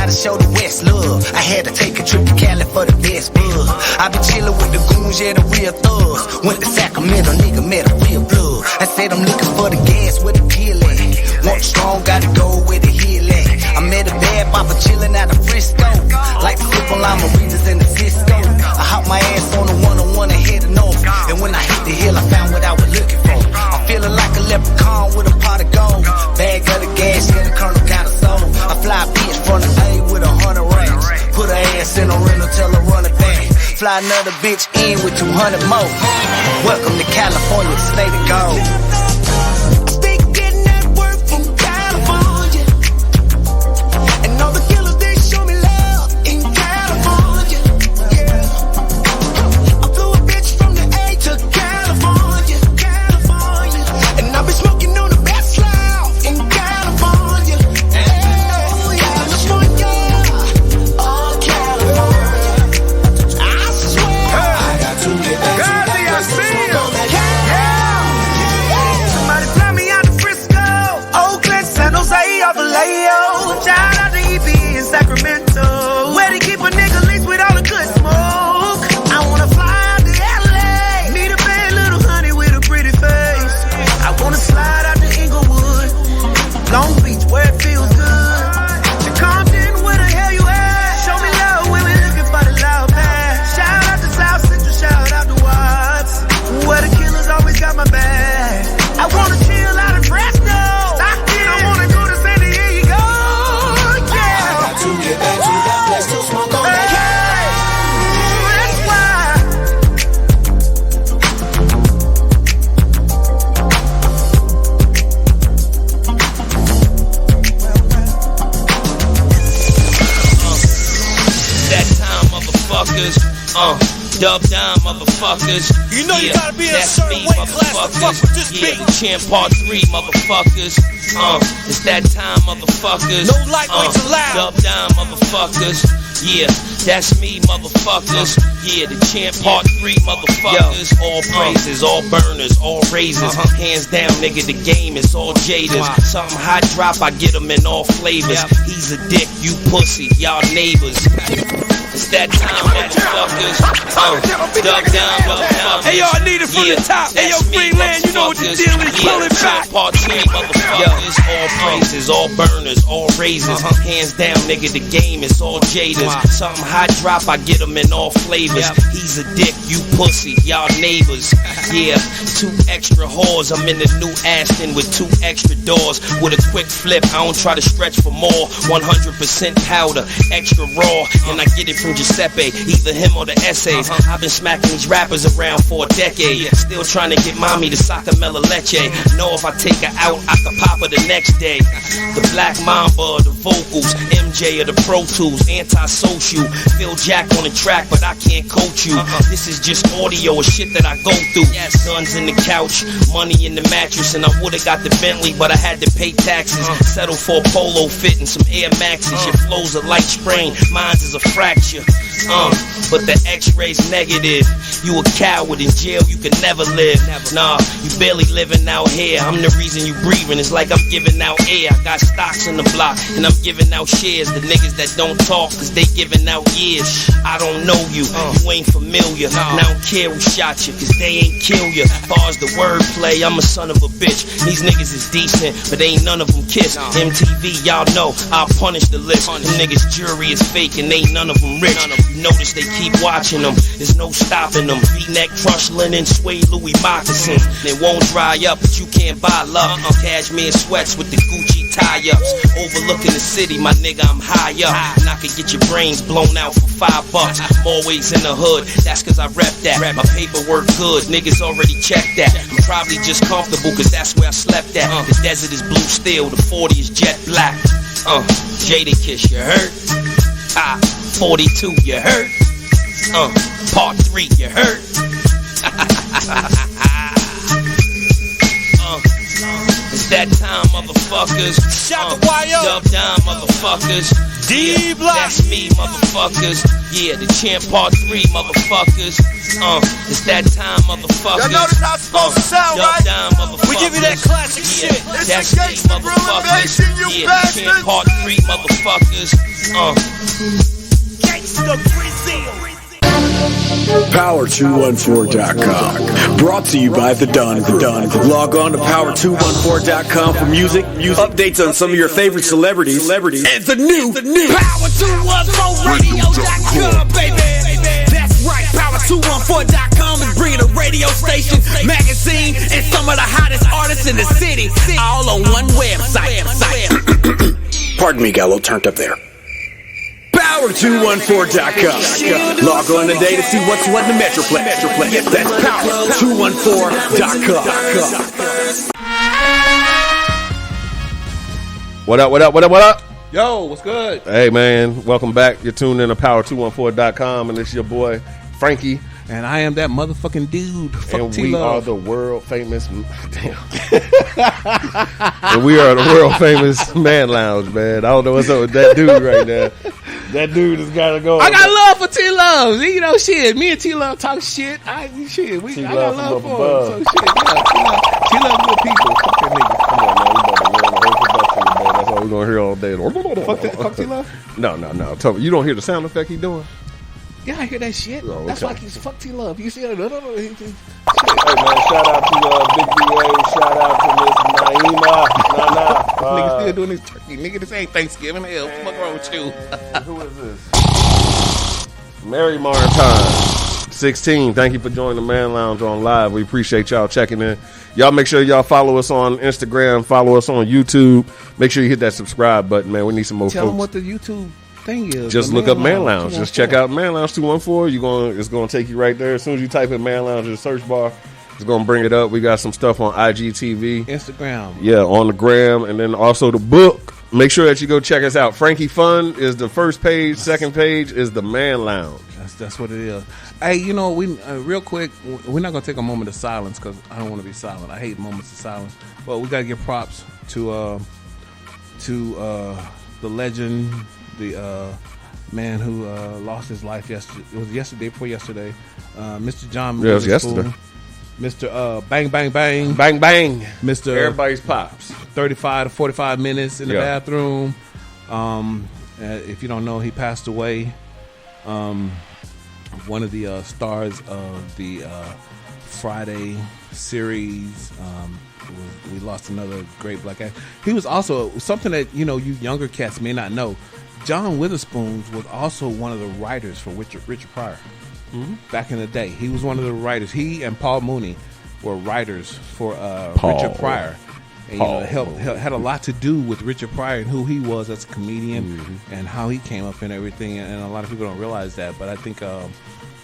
Show the West love. I had to take a trip to Cali for the best bug. I been chillin' with the goons, yeah, the real thugs. Went to Sacramento, nigga, met a real blood. I said I'm looking for the gas with the pill at. Want strong, gotta go with the heel at. I met a bad papa chillin' out of Frisco. Like the triple lima readers in the Cisco. I hopped my ass on the 101 and headed north. And when I hit the hill, I found what I was looking for. I'm feeling like a leprechaun with a pot of gold. Bag of the gas, yeah, the colonel got a soul. I fly a bitch from the A with 100 racks. Put her ass in a rental, tell her run it back. Fly another bitch in with 200 more. Welcome to California, the state of gold. Dub down, motherfuckers. You know you gotta be in a that's certain me, weight class to fuck with this beat. The champ part 3, motherfuckers. It's that time, motherfuckers. No lightweights allowed. Dub down, motherfuckers. Yeah, that's me, motherfuckers. Yeah, the champ part 3, motherfuckers. All praises, all burners, all raises. Hands down, nigga, the game is all jaders. Something hot drop, I get them in all flavors. He's a dick, you pussy, y'all neighbors. It's that time, motherfuckers. Dug down, motherfuckers. Hey, yo, I need it from the top. Hey, yo, Greenland, you know what the deal is. Pull it back. Part 3, motherfuckers. All praises, all burners, all raises. Hands down, nigga, the game is all jaders. Something hot drop, I get them in all flavors. He's a dick, you pussy, y'all neighbors. Yeah, 2 extra whores. I'm in the new Aston with 2 extra doors. With a quick flip, I don't try to stretch for more. 100% powder, extra raw. And I get it from Giuseppe, either him or the essays. I've been smacking these rappers around for a decade. Still trying to get mommy to Sacamela Leche. Know if I take her out, I can pop her the next day. The Black Mamba, the vocals, MJ of the Pro Tools, antisocial. Phil Jack on the track, but I can't coach you. This is just audio of shit that I go through. Guns in the couch, money in the mattress, and I would've got the Bentley, but I had to pay taxes. Settle for a polo fit and some Air Maxes. Your flow's a light sprain, mine's is a fracture. But the x-ray's negative. You a coward in jail, you can never live. Nah, you barely living out here. I'm the reason you breathing. It's like I'm giving out air. I got stocks in the block, and I'm giving out shares. The niggas that don't talk, cause they giving out years. I don't know you, you ain't familiar. And I don't care who shot you, cause they ain't kill you. Far as the wordplay, I'm a son of a bitch. These niggas is decent, but ain't none of them kiss. MTV, y'all know, I'll punish the list. Them niggas jury is fake, and ain't none of them rich. You notice they keep watching them, there's no stopping them. V-neck, crushed linen, suede Louis moccasins. They won't dry up, but you can't buy love. Cashmere sweats with the Gucci tie-ups. Overlooking the city, my nigga, I'm high up. And I could get your brains blown out for $5. I'm always in the hood, that's cause I rep that. My paperwork good, niggas already checked that. I'm probably just comfortable cause that's where I slept at. The desert is blue steel, the 40 is jet black. Jadakiss, you heard? 42, you heard? Part 3, you heard? It's that time, motherfuckers. Shout to YO. Dub down, motherfuckers. D-Block. That's me, motherfuckers. Yeah, the champ part 3, motherfuckers. It's that time, motherfuckers. Y'all know this how it's supposed to sound, Dub right? down, motherfuckers. We give you that classic Yeah, shit. that's It's a me, gangsta motherfuckers. revelation, you Yeah, the bastards. champ part 3, motherfuckers. Gangsta Brazil. Power214.com. Brought to you by The Don Group. Log on to Power214.com for music, updates on some of your favorite celebrities, and the new Power214radio.com, baby. That's right, Power214.com is bringing a radio station, magazine, and some of the hottest artists in the city, all on one website. Pardon me, got a little turned up there. Power214.com. Log on today to see what's what in the Metroplex. That's Power214.com. What up? Yo, what's good? Hey, man, welcome back. You're tuned in to Power214.com, and it's your boy, Frankie. And I am that motherfucking dude. Fuck And T-Love. we are the world famous. Damn. And we are the world famous Man Lounge, man. I don't know what's up with that dude right now. That dude has got to go. I got love for T-Love. You know, shit. Me and T-Love talk shit. I got love for him. So shit, yeah. T-Love good people. Fuck that nigga. Come on, man. We about to run the whole production today. That's all we're going to hear all day. Fuck T-Love? No. Tell me, you don't hear the sound effect he doing? Yeah, I hear that shit. Oh, okay. That's why he's fuck T-Love. You see that? Hey, man, shout out to Big VA. Shout out to Miss Naima. Nigga still doing this turkey. Nigga, this ain't Thanksgiving. Hell, what's wrong with you? Who is this? Mary Martin 16. Thank you for joining the Man Lounge on live. We appreciate y'all checking in. Y'all make sure y'all follow us on Instagram, follow us on YouTube. Make sure you hit that subscribe button, man. We need some more Tell them folks. what the YouTube thing is. Just look up Man Lounge. Just check out Man Lounge 214. It's gonna take you right there. As soon as you type in Man Lounge in the search bar, it's gonna bring it up. We got some stuff on IGTV, Instagram. yeah, on the gram, and then also the book. Make sure that you go check us out. Frankie Fun is the first page. Second page is the Man Lounge. That's what it is. Hey, you know, we real quick, we're not gonna take a moment of silence because I don't want to be silent. I hate moments of silence. But we gotta give props to the legend, the man who lost his life yesterday. It was yesterday, before yesterday. Mr. John. Yeah, it was yesterday. Mr. Bang Bang Bang. Bang bang. Mr. Everybody's pops. 35 to 45 minutes in the Yeah. bathroom. If you don't know, he passed away. One of the stars of the Friday series. We lost another great black actor. He was also something that you younger cats may not know. John Witherspoon was also one of the writers for Richard Pryor. Back in the day, he was one of the writers. He and Paul Mooney were writers for Richard Pryor. And, had a lot to do with Richard Pryor and who he was as a comedian and how he came up and everything. And a lot of people don't realize that. But I think,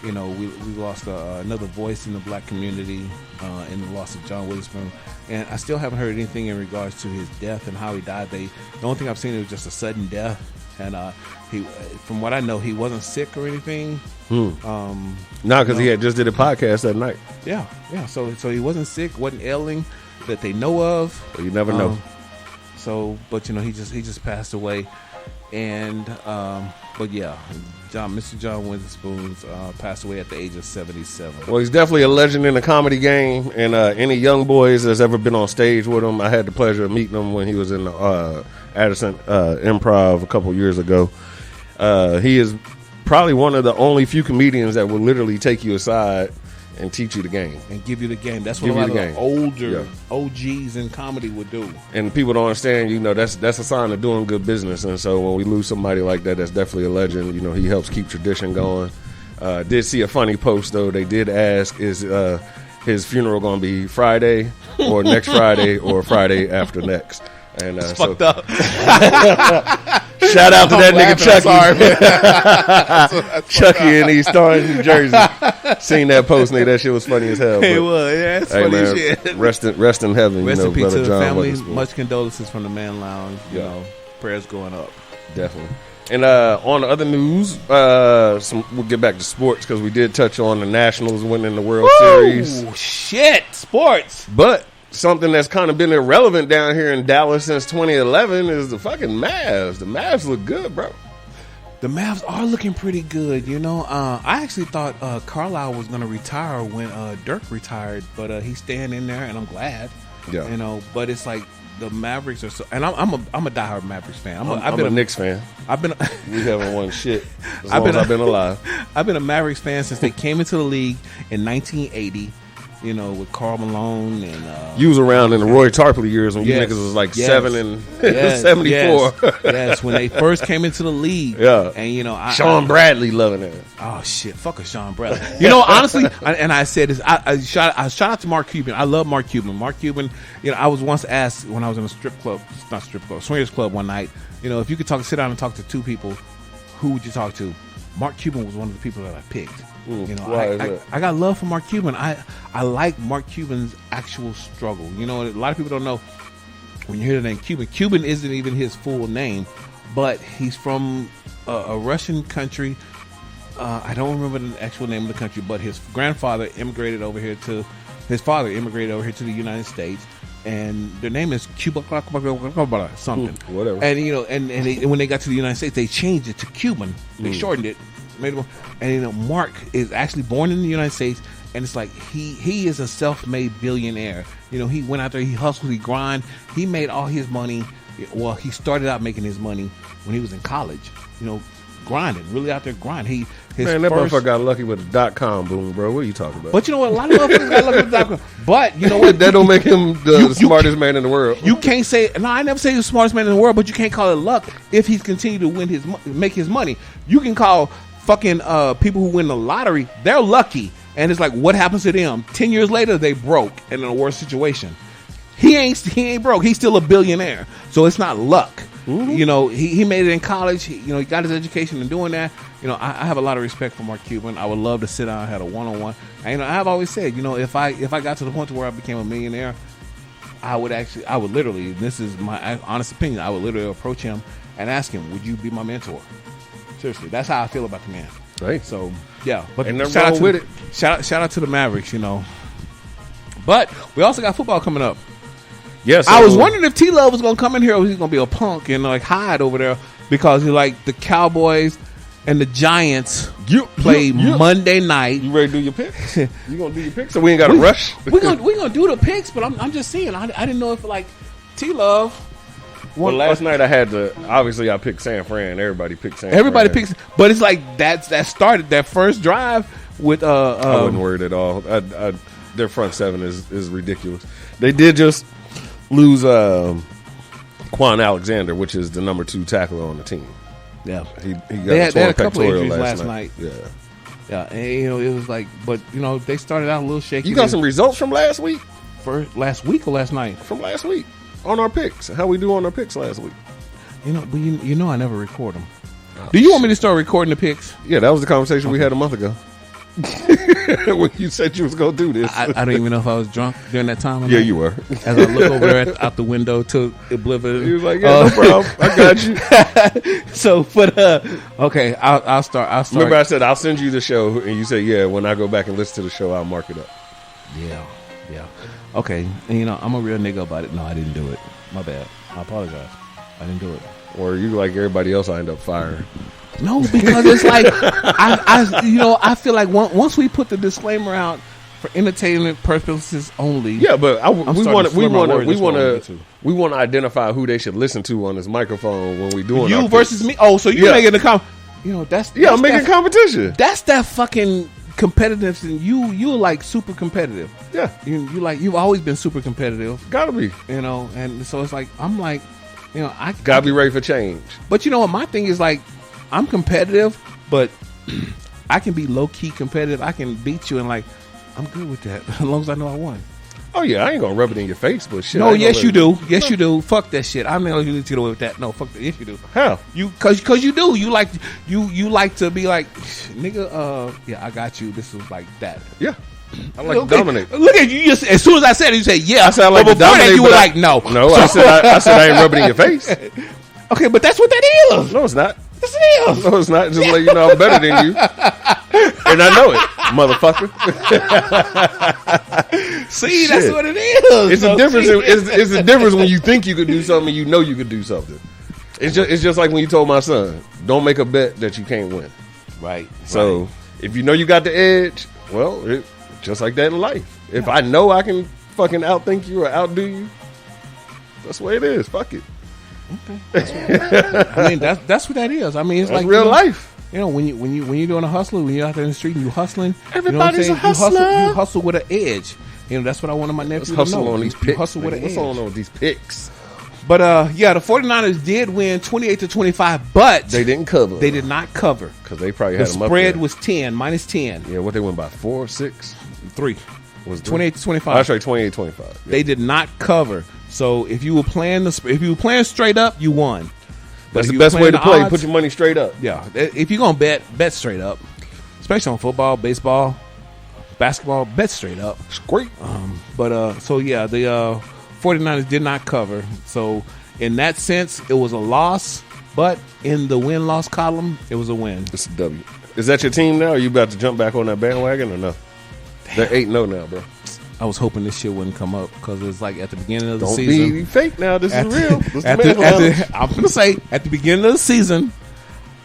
we lost another voice in the black community in the loss of John Witherspoon. And I still haven't heard anything in regards to his death and how he died. The only thing I've seen was just a sudden death. And he, from what I know, he wasn't sick or anything. Because he had just did a podcast that night. Yeah. So he wasn't sick, wasn't ailing that they know of. But you never know. But he just passed away, and but yeah, Mr. John Witherspoon passed away at the age of 77. Well, he's definitely a legend in the comedy game, and any young boys that's ever been on stage with him, I had the pleasure of meeting him when he was in the Addison Improv a couple years ago. He is probably one of the only few comedians that will literally take you aside and teach you the game. And give you the game. That's what Give a you lot the of game. older OGs in comedy would do. And people don't understand, that's a sign of doing good business. And so when we lose somebody like that, that's definitely a legend. He helps keep tradition going. Did see a funny post, though. They did ask, is his funeral going to be Friday or next Friday or Friday after next? And It's fucked up. Shout out to that nigga Chucky. Sorry, man. Chucky in East Orange, New Jersey. Seen that post, nigga. That shit was funny as hell. It but, was. Yeah, it's hey, funny man, as shit. Rest in heaven. Rest in peace brother to the John family. Witherspoon. Much condolences from the Man Lounge. Yeah. Prayers going up. Definitely. And on the other news, we'll get back to sports because we did touch on the Nationals winning the World Series. Shit, sports. But something that's kind of been irrelevant down here in Dallas since 2011 is the fucking Mavs. The Mavs look good, bro. The Mavs are looking pretty good, I actually thought Carlisle was going to retire when Dirk retired, but he's staying in there, and I'm glad. Yeah. But it's like the Mavericks are so, and I'm a diehard Mavericks fan. I've been a Knicks fan. We haven't won shit as long as I've been alive. I've been a Mavericks fan since they came into the league in 1980. With Karl Malone and you was around in the Roy Tarpley years when you yes, niggas was like yes, 7 and yes, 74. Yes, when they first came into the league. Yeah, and Sean Bradley loving it. Oh shit, fuck a Sean Bradley. Honestly, I said this. I shout out to Mark Cuban. I love Mark Cuban. Mark Cuban. I was once asked when I was in a swingers club one night. If you could sit down and talk to two people, who would you talk to? Mark Cuban was one of the people that I picked. I got love for Mark Cuban. I like Mark Cuban's actual struggle. A lot of people don't know when you hear the name Cuban. Cuban isn't even his full name, but he's from a Russian country. I don't remember the actual name of the country, but his grandfather immigrated over here to the United States. And their name is Cuba something. Whatever. And when they got to the United States, they changed it to Cuban. They shortened it, made it. And Mark is actually born in the United States, and it's like he is a self-made billionaire. He went out there, he hustled, he grind, he made all his money. Well, he started out making his money when he was in college. Grinding, really out there grinding. That motherfucker got lucky with the .com boom, bro. What are you talking about? But you know what? A lot of motherfuckers got lucky with the .com. But you know what? That don't make him the smartest man in the world. You can't say. No, I never say he's the smartest man in the world. But you can't call it luck if he's continued to make his money. You can call fucking people who win the lottery. They're lucky, and it's like, what happens to them? 10 years later, they broke and in a worse situation. He ain't broke. He's still a billionaire. So it's not luck. Mm-hmm. He made it in college. He got his education in doing that. I have a lot of respect for Mark Cuban. I would love to sit down and have a one-on-one. And I've always said, if I got to the point where I became a millionaire, I would literally, this is my honest opinion, I would literally approach him and ask him, would you be my mentor? Seriously, that's how I feel about the man. Right. So yeah, but and shout out with it. Shout out to the Mavericks. But we also got football coming up. Yes, I was wondering if T Love was gonna come in here or he's gonna be a punk and hide over there because the Cowboys and the Giants play Monday night. You ready to do your picks? You gonna do your picks, so we ain't got to rush. We gonna do the picks, but I'm just saying I didn't know if T Love. Well, last night I had to. Obviously, I picked San Fran. Everybody picked San. Everybody Fran. picks, but it's like that started that first drive with. I wasn't worried at all. Their front seven is ridiculous. They did just lose Quan Alexander, which is the number 2 tackler on the team. Yeah, he got they had a couple pectoral injuries last night. Yeah, and it was like, but they started out a little shaky. You got some results from last week? For last week or last night? From last week on our picks. How we do on our picks last week? But I never record them. Do you want me to start recording the picks? Yeah, that was the conversation we had a month ago. When you said you was gonna do this, I don't even know if I was drunk during that time. Yeah, you were. As I look over there out the window to oblivion, he was like, "Yeah, no problem, I got you." So, but okay, I'll start. Remember, I said I'll send you the show, and you said, "Yeah." When I go back and listen to the show, I'll mark it up. Yeah. Okay, and I'm a real nigga about it. No, I didn't do it. My bad. I apologize. I didn't do it. Or you like everybody else, I end up fired. No, because it's like I feel like once we put the disclaimer out for entertainment purposes only. Yeah, but we want to to identify who they should listen to on this microphone when we doing you versus me. Oh, so you're making that's I'm making competition. That's that fucking competitiveness, and you're like super competitive. Yeah, you've always been super competitive. Gotta be, and so it's like I'm like, I gotta be ready for change. But you know what, my thing is like, I'm competitive, but I can be low key competitive. I can beat you, and like, I'm good with that as long as I know I won. Oh yeah, I ain't gonna rub it in your face, but shit. No, yes you do. Yes you do. Fuck that shit. I'm not gonna get away with that. No, fuck that. Yes you do. How? Cause you do. You like to be like, nigga. Yeah, I got you. This is like that. Yeah. I like to dominate. Look at you. Just as soon as I said it, you said yeah. I said I like to dominate. That, you were like no. No, I said I ain't rubbing it in your face. Okay, but that's what that is. No, it's not. Yes, it is. No, it's not. Just let you know I'm better than you, and I know it, motherfucker. See, that's what it is. It's a difference. It's a difference when you think you could do something and you know you could do something. It's just like when you told my son, don't make a bet that you can't win. Right. So if you know you got the edge, well, just like that in life. If I know I can fucking outthink you or outdo you, that's the way it is. Fuck it. Okay. I mean, that's what that is. I mean, it's that's like real life. When you're doing a hustler, when you're out there in the street and you hustling, everybody's a hustler. You hustle with an edge. That's what I wanted my nephew to know. Hustle on these picks. Hustle with an edge. What's going on with these picks? But the 49ers did win 28-25, but they didn't cover. They did not cover because they probably had them up there. The spread was -10. Yeah, what they went by 4, 6, 3. Was 28-25. That's right, 28-25. Yeah. They did not cover. So if you were playing straight up, you won. That's the best way to play. Put your money straight up. Yeah, if you're gonna bet straight up, especially on football, baseball, basketball, bet straight up. It's great. So yeah, the 49ers did not cover. So in that sense, it was a loss. But in the win-loss column, it was a win. It's a W. Is that your team now? Or are you about to jump back on that bandwagon or no? They're 8-0 now, bro. I was hoping this shit wouldn't come up because it's like at the beginning of the Don't season. Don't be fake now. This is real. I'm going to say at the beginning of the season,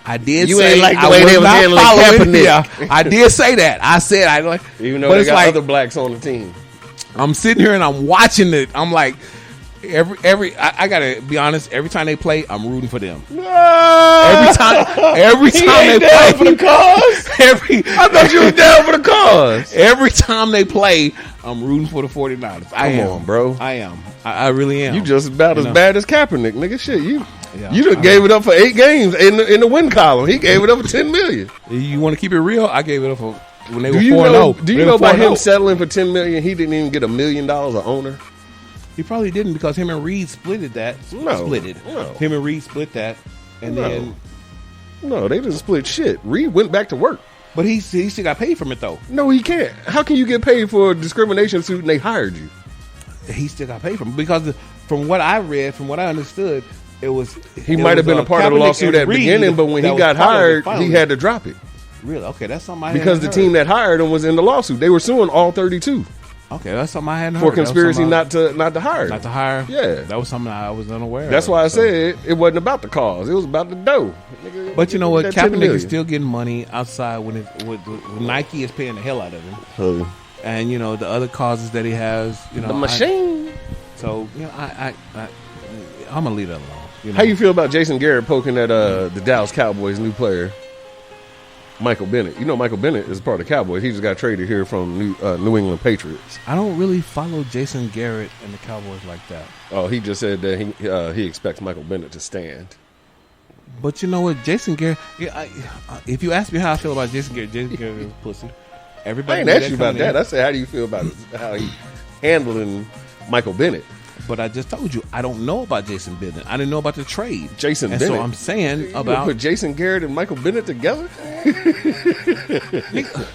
I did you say ain't like the I way was they was not handling following. Kaepernick. Yeah, I did say that. I said I like, even though they got other blacks on the team. I'm sitting here and I'm watching it. I'm like, I gotta be honest. Every time they play, I'm rooting for them. Every time they play for the cause. I thought you was down for the cause. Every time they play, I'm rooting for the 49ers. Come on, bro. I am. I really am. You just about as bad as Kaepernick, nigga. Shit, you just gave it up for 8 games in the win column. He gave it up for $10 million. You want to keep it real? I gave it up for when they were 4-0. Do you know by him settling for $10 million, he didn't even get $1 million an owner? He probably didn't because him and Reed splitted that. No. Him and Reed split that, and then they didn't split shit. Reed went back to work, but he still got paid from it though. No, he can't. How can you get paid for a discrimination suit and they hired you? He still got paid from it because from what I read, from what I understood, it was he might have been a part of the lawsuit at the beginning, but when he got hired, he had to drop it. Really? Okay, that's something because the team that hired him was in the lawsuit. They were suing all 32. Okay, that's something I hadn't heard. For not conspiracy to hire. Not to hire? Yeah. That was something I was unaware of. That's why I said it wasn't about the cause. It was about the dough. But you know what? Kaepernick is still getting money outside when Nike is paying the hell out of him. And, the other causes that he has, the machine. I'm going to leave that alone. How you feel about Jason Garrett poking at the Dallas Cowboys' new player, Michael Bennett? You know Michael Bennett is part of the Cowboys. He just got traded here from New England Patriots. I don't really follow Jason Garrett and the Cowboys like that. Oh, he just said that he expects Michael Bennett to stand. But you know what, Jason Garrett? If you ask me how I feel about Jason Garrett is pussy. Everybody I ain't asked you about that. I said, how do you feel about how he handling Michael Bennett? But I just told you, I don't know about Jason Bennett. I didn't know about the trade. Bennett. So I'm saying about put Jason Garrett and Michael Bennett together.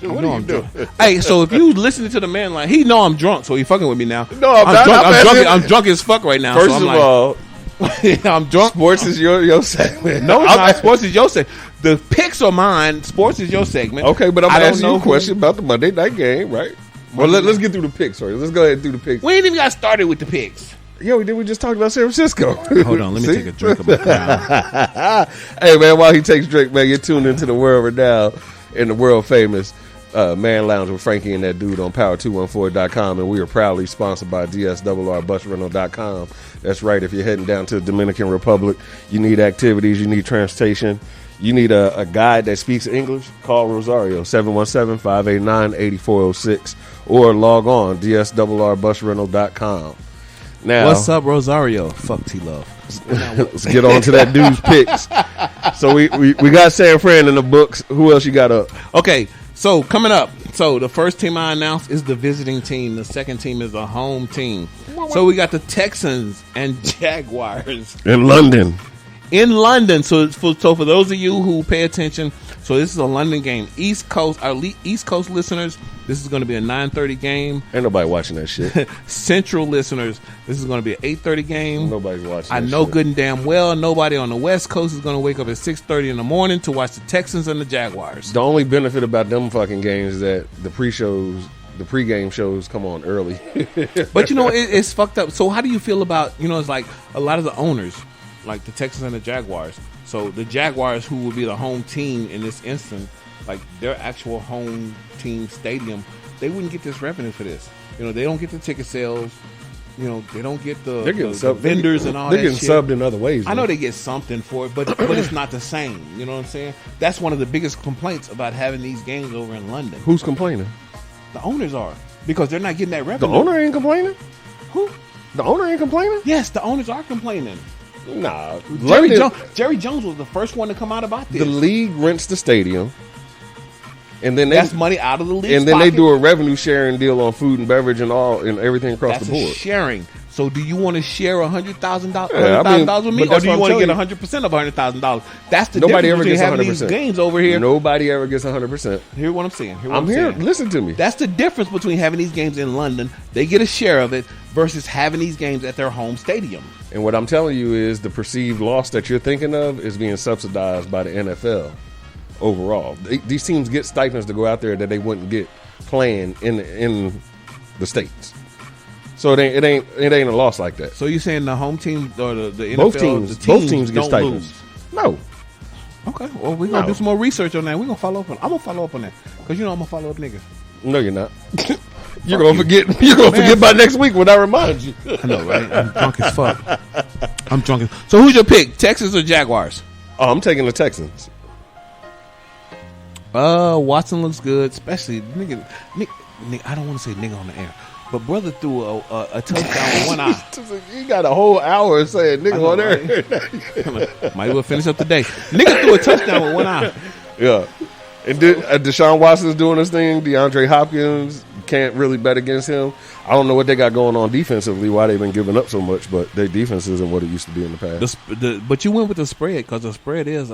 What are you doing? Hey, so if you listening to the man like he know I'm drunk, so he fucking with me now. No, I'm drunk. I'm drunk as fuck right now. First of all, I'm drunk. Sports is your segment. No, it's not. Sports is your segment. The picks are mine. Sports is your segment. Okay, but I'm asking you a question about the Monday night game, right? Well, let's get through the picks. Sorry, let's go ahead and do the picks. We ain't even got started with the picks. Yo, did we just talk about San Francisco? Hold on, let me take a drink of my crown. Hey, man, while he takes drink, man, you're tuned into the world renowned and the world famous Man Lounge with Frankie and that dude on power214.com, and we are proudly sponsored by DSRRBusRental.com. That's right. If you're heading down to the Dominican Republic, you need activities, you need transportation, you need a guide that speaks English, call Rosario, 717-589-8406, or log on, DSRRBusRental.com. Now, What's up, Rosario? Fuck T-Love. let's get on to that dude's picks. So we got San Fran in the books. Who else you got up? Okay, so coming up. So the first team I announced is the visiting team. The second team is the home team. So we got the Texans and Jaguars In London. in London. So for those of you who pay attention, so this is a London game. East Coast, our East Coast listeners, this is going to be a 9:30 game. Ain't nobody watching that shit. Central listeners, this is going to be an 8:30 game. Nobody's watching I that know shit. good and damn well nobody on the West Coast is going to wake up at 6:30 in the morning to watch the Texans and the Jaguars. The only benefit about them fucking games is that the pregame shows come on early. But you know, it's fucked up. So how do you feel about, it's like a lot of the owners, like the Texans and the Jaguars. So the Jaguars, who will be the home team in this instance, like their actual home team stadium, they wouldn't get this revenue for this. They don't get the ticket sales. They don't get the vendors and all that They're getting shit. subbed in other ways. I know though. they get something for it, but it's not the same. You know what I'm saying? That's one of the biggest complaints about having these games over in London. Who's complaining? The owners are, because they're not getting that The revenue. owner ain't complaining? Who? The owner ain't complaining? Yes, the owners are complaining. Nah. Jerry Jones was the first one to come out about this. The league rents the stadium. And then That's money out of the league's and then pocket. they do a revenue sharing deal on food and beverage and everything across That's the board. a sharing. So do you want to share $100,000 Yeah, I mean, with me, but or that's do you what I'm want to get telling 100% of $100,000? That's the Nobody ever difference gets between having 100%. these games over here. Nobody ever gets 100%. Hear what I'm saying? I'm here. Listen to me. That's the difference between having these games in London. They get a share of it versus having these games at their home stadium. And what I'm telling you is the perceived loss that you're thinking of is being subsidized by the NFL overall. These teams get stipends to go out there that they wouldn't get playing in the States. So it ain't a loss like that. So you're saying the home team or the NFL, Both teams get don't stipends. lose? No. Okay, well, we're going to do some more research on that. We're going to follow up on it. I'm going to follow up on that. Because I'm going to follow up niggas. No, you're not. You're gonna forget. You're gonna forget by next week when I remind you. I know, right? I'm drunk as fuck. So who's your pick? Texans or Jaguars? Oh, I'm taking the Texans. Watson looks good, especially nigga. I don't want to say nigga on the air, but brother threw a touchdown with one eye. You got a whole hour saying nigga on there. Right? Might as well finish up the day. Nigga threw a touchdown with one eye. Yeah. And Deshaun Watson's doing his thing. DeAndre Hopkins, can't really bet against him. I don't know what they got going on defensively, why they've been giving up so much, but their defense isn't what it used to be in the past. But you went with the spread because the spread is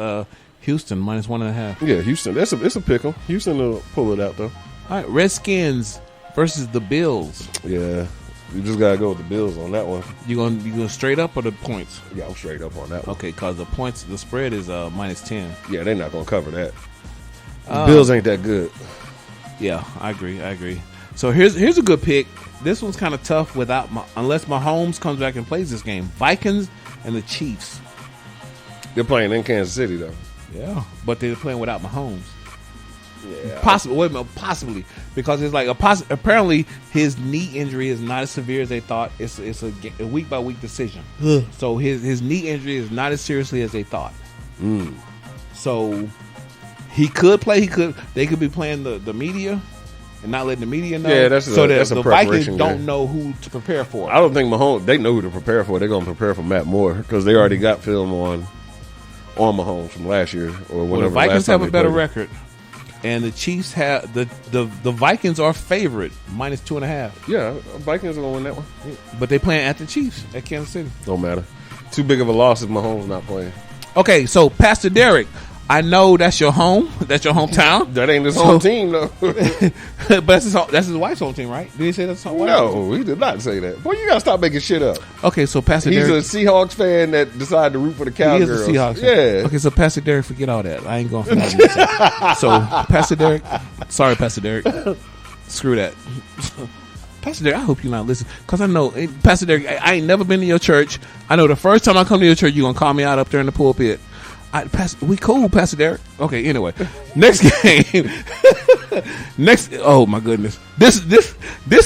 Houston -1.5. Yeah, Houston. It's a pick'em. Houston will pull it out, though. All right, Redskins versus the Bills. Yeah. You just got to go with the Bills on that one. You gonna straight up or the points? Yeah, I'm straight up on that one. Okay, because the spread is -10. Yeah, they're not going to cover that. The Bills ain't that good. Yeah, I agree. So here's a good pick. This one's kind of tough unless Mahomes comes back and plays this game. Vikings and the Chiefs. They're playing in Kansas City, though. Yeah, but they're playing without Mahomes. Yeah. Possibly because it's like apparently his knee injury is not as severe as they thought. It's a week by week decision. So his knee injury is not as seriously as they thought. So he could play. They could be playing the media and not letting the media know. Yeah, that's a the Vikings preparation don't game. know who to prepare for. I don't think Mahomes. They know who to prepare for. They're going to prepare for Matt Moore because they already got film on Mahomes from last year or whatever. Well, the Vikings have a they better played. record, and the Chiefs have the Vikings are favorite -2.5. Yeah, Vikings are going to win that one. But they playing at the Chiefs at Kansas City. Don't matter. Too big of a loss if Mahomes not playing. Okay, so Pastor Derek, I know that's your home. That's your hometown. That ain't his home team, though. But that's his wife's home team, right? Did he say that's his wife? No, he did not say that. Boy, you got to stop making shit up. Okay, so Pastor He's Derek. a Seahawks fan that decided to root for the He Cowgirls. is a Seahawks. Yeah. Okay, so Pastor Derek, forget all that. I ain't going for that. So Pastor Derek, sorry, Pastor Derek. Screw that. Pastor Derek, I hope you're not listening, because I know, Pastor Derek, I ain't never been to your church. I know the first time I come to your church, you're going to call me out up there in the pulpit. We cool, Pastor Derek. Okay, anyway. Next game. Oh, my goodness. This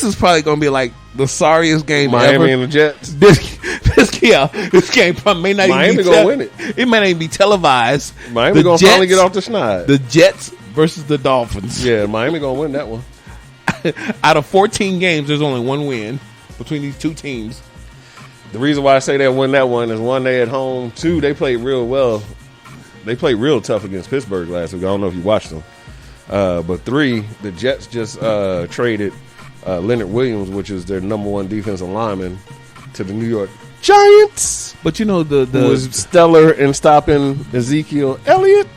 is probably going to be like the sorriest game Miami ever. and the Jets. This game probably may not Miami even be gonna win it. It may not even be televised. Miami going to finally get off the schneid. The Jets versus the Dolphins. Yeah, Miami going to win that one. Out of 14 games, there's only one win between these two teams. The reason why I say they win that one is, one, they at home. Two, they played real well. They played real tough against Pittsburgh last week. I don't know if you watched them. But three, the Jets just traded Leonard Williams, which is their number one defensive lineman, to the New York Giants. But you know, who was stellar in stopping Ezekiel Elliott.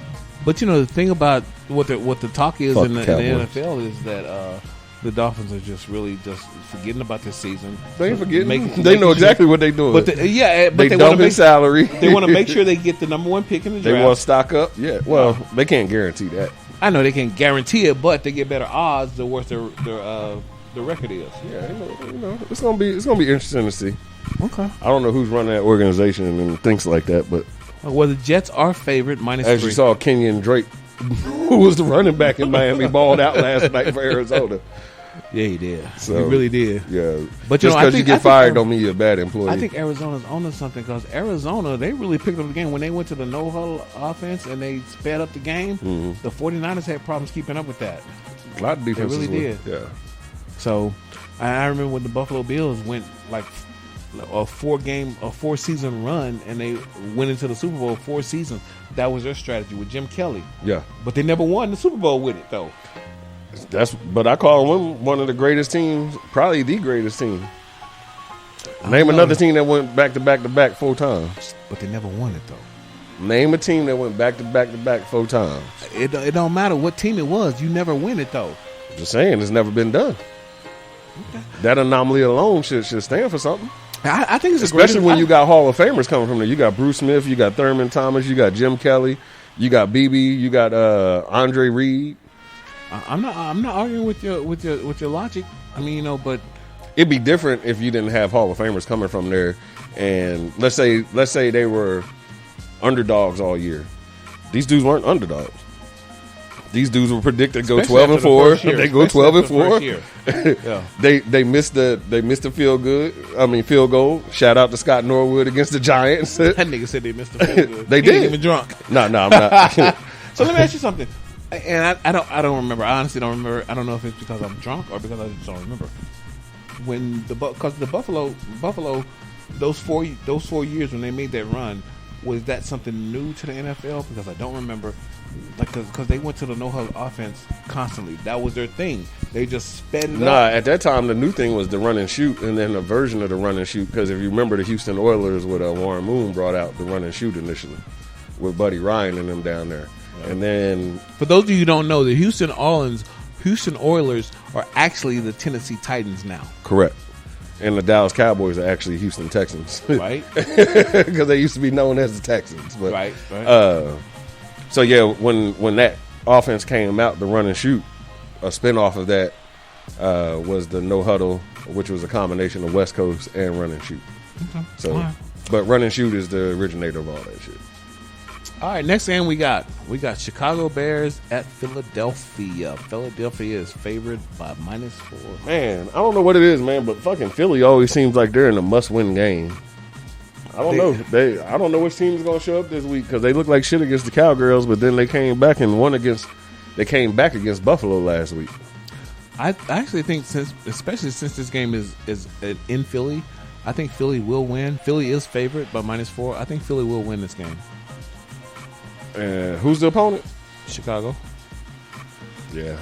But you know, the thing about what the talk is Fuck in the Cowboys. NFL is that the Dolphins are just really just forgetting about this season. They ain't forgetting. They know exactly what they doing. But they dumping want to make salary. They want to make sure they get the number one pick in the draft. They want to stock up. Yeah. Well, they can't guarantee that. I know they can't guarantee it, but they get better odds the worse their record is. Yeah, you know, it's gonna be interesting to see. Okay. I don't know who's running that organization and things like that, but well, the Jets are favored minus as 3. you saw, Kenyon Drake, who was the running back in Miami, balled out last night for Arizona. Yeah, he did. So, he really did. Yeah, but just because you get fired don't mean you're a bad employee. I think Arizona's onto something, because Arizona, they really picked up the game when they went to the no-huddle offense and they sped up the game. Mm-hmm. The 49ers had problems keeping up with that. A lot of defenses They really did. Yeah. So I remember when the Buffalo Bills went like a 4-season run and they went into the Super Bowl 4 seasons. That was their strategy with Jim Kelly. Yeah. But they never won the Super Bowl with it, though. But I call them one of the greatest teams, probably the greatest team. Name another team that went back to back to back 4 times. But they never won it, though. Name a team that went back to back to back 4 times. It don't matter what team it was. You never win it, though. Just saying, it's never been done. Okay. That anomaly alone should stand for something. I think it's especially when you got Hall of Famers coming from there. You got Bruce Smith, you got Thurman Thomas, you got Jim Kelly, you got BB, you got Andre Reed. I'm not arguing with your logic. I mean, you know, but it'd be different if you didn't have Hall of Famers coming from there. And let's say they were underdogs all year. These dudes weren't underdogs. These dudes were predicted to go 12-4. They go 12-4. Yeah. They missed the field goal. Shout out to Scott Norwood against the Giants. That nigga said they missed the field goal. They he did. Ain't even drunk. No, I'm not. So let me ask you something. And I don't remember. I honestly don't remember. I don't know if it's because I'm drunk or because I just don't remember. When because the Buffalo those 4 years when they made that run, was that something new to the NFL? Because I don't remember. Like, because they went to the no-huddle offense constantly. That was their thing. They just sped it up. At that time, the new thing was the run and shoot, and then a version of the run and shoot. Because if you remember, the Houston Oilers with Warren Moon brought out the run and shoot initially with Buddy Ryan and them down there. Yeah. And then, for those of you who don't know, the Houston Oilers are actually the Tennessee Titans now. Correct. And the Dallas Cowboys are actually Houston Texans, right? Because they used to be known as the Texans, but right. So yeah, when that offense came out, the run and shoot, a spinoff of that was the no huddle, which was a combination of West Coast and run and shoot. Okay. So, but run and shoot is the originator of all that shit. All right, next game we got Chicago Bears at Philadelphia. Philadelphia is favored by -4. Man, I don't know what it is, man, but fucking Philly always seems like they're in a must-win game. I don't know. I don't know which team is going to show up this week because they look like shit against the Cowgirls, but then they came back and won against. They came back against Buffalo last week. I actually think especially since this game is in Philly, I think Philly will win. Philly is favored by -4. I think Philly will win this game. And who's the opponent? Chicago. Yeah.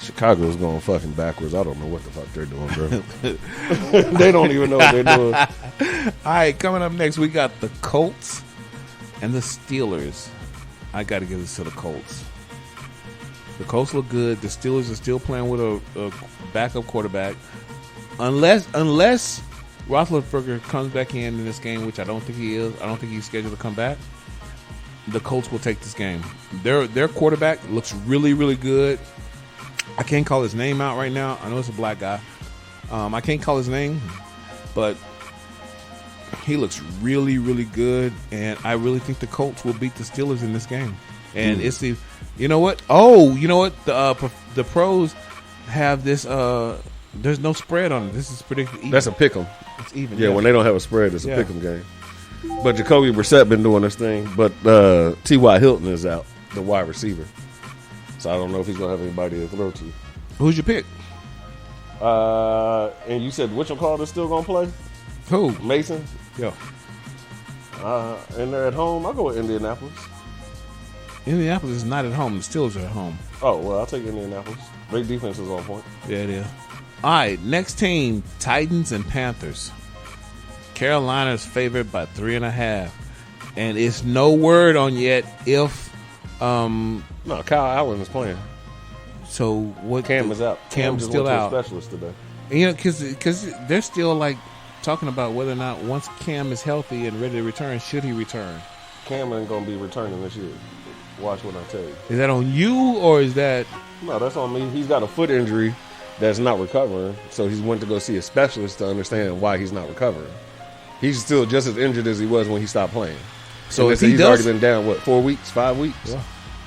Chicago's going fucking backwards. I don't know what the fuck they're doing, bro. They don't even know what they're doing. All right, coming up next, we got the Colts and the Steelers. I got to give this to the Colts. The Colts look good. The Steelers are still playing with a backup quarterback. Unless Roethlisberger comes back in this game, which I don't think he is. I don't think he's scheduled to come back. The Colts will take this game. Their quarterback looks really, really good. I can't call his name out right now. I know it's a black guy. I can't call his name, but he looks really, really good, and I really think the Colts will beat the Steelers in this game. And it's the, you know what? Oh, you know what? The pros have this. There's no spread on it. This is predicted even. That's a pick 'em. It's even. Yeah, when they don't have a spread, it's a Yeah. pick 'em game. But Jacoby Brissett been doing this thing. But T.Y. Hilton is out, the wide receiver. So I don't know if he's gonna have anybody to throw to. Who's your pick? And you said Mitchell Carter's still gonna play? Who? Mason? Yeah. And they're at home. I'll go with Indianapolis. Indianapolis is not at home. The Steelers are at home. Oh, well, I'll take Indianapolis. Their defense is on point. Yeah, it is. All right, next team, Titans and Panthers. Carolina's favored by 3.5. And it's no word on yet if No, Kyle Allen is playing. so what Cam is out. Cam's just still went to a out. specialist today. And, you know, because they're still like talking about whether or not once Cam is healthy and ready to return, should he return? Cam ain't gonna be returning this year. Watch what I tell you. Is that on you or is that No, that's on me. He's got a foot injury that's not recovering, so he's went to go see a specialist to understand why he's not recovering. He's still just as injured as he was when he stopped playing. So And if they said he he's does- already been down, what, 4 weeks, 5 weeks? Yeah.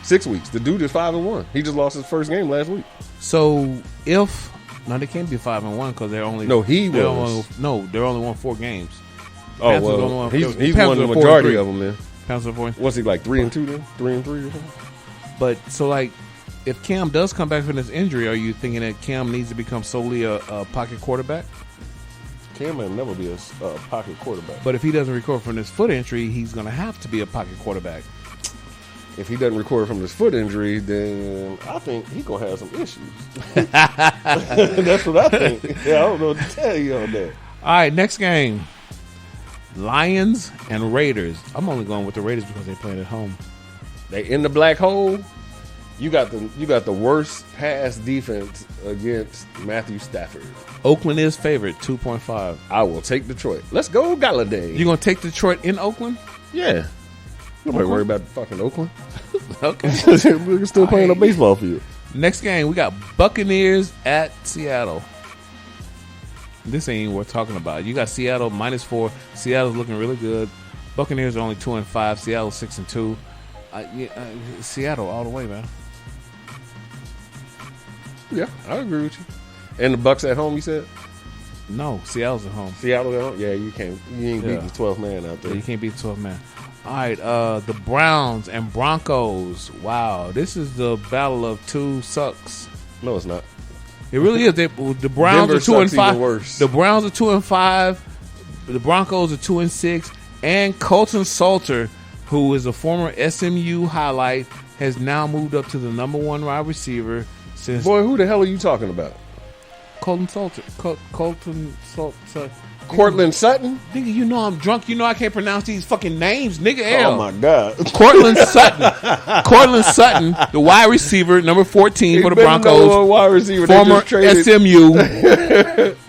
6 weeks. The dude is 5-1. He just lost his first game last week. so? If no, they can't be 5-1 because they're only No, he they're was. they're only won 4 games. Oh, Panthers well, don't want- he's Panthers won the are 4-3. majority of them then. Panthers are 4. What's he like, 3-2 then? 3-3 or something? But so like, if Cam does come back from this injury, are you thinking that Cam needs to become solely a pocket quarterback? Cam will never be a pocket quarterback. But if he doesn't recover from this foot injury, he's going to have to be a pocket quarterback. If he doesn't recover from this foot injury, then I think he's going to have some issues. That's what I think. Yeah, I don't know what to tell you on that. All right, next game. Lions and Raiders. I'm only going with the Raiders because they're playing at home. They in the black hole. You got the worst pass defense against Matthew Stafford. Oakland is favored, 2.5. I will take Detroit. Let's go, Galladay. You going to take Detroit in Oakland? Yeah. Nobody worry about fucking Oakland. Okay. We're still playing a baseball field. Next game, we got Buccaneers at Seattle. This ain't worth talking about. You got Seattle -4. Seattle's looking really good. Buccaneers are only 2-5. Seattle's 6-2. Seattle all the way, man. Yeah, I agree with you. And the Bucks at home, you said? No, Seattle's at home. Seattle at home? Yeah, you ain't Yeah. beating the 12th man out Yeah, there. you can't beat the 12 man. All right, the Browns and Broncos. Wow, this is the battle of two sucks. No, it's not. It really is. The Browns Denver are 2-5. sucks even worse. The Browns are 2-5. The Broncos are 2-6. And Colton Salter, who is a former SMU highlight, has now moved up to the #1 wide receiver since Boy, who the hell are you talking about? Colton Salter. Colton Salter. Cortland Sutton? Nigga, you know I'm drunk. You know I can't pronounce these fucking names, nigga. Oh, my God. Cortland Sutton. Cortland Sutton, the wide receiver, number 14 for the Broncos. Wide receiver. They Former just traded. SMU.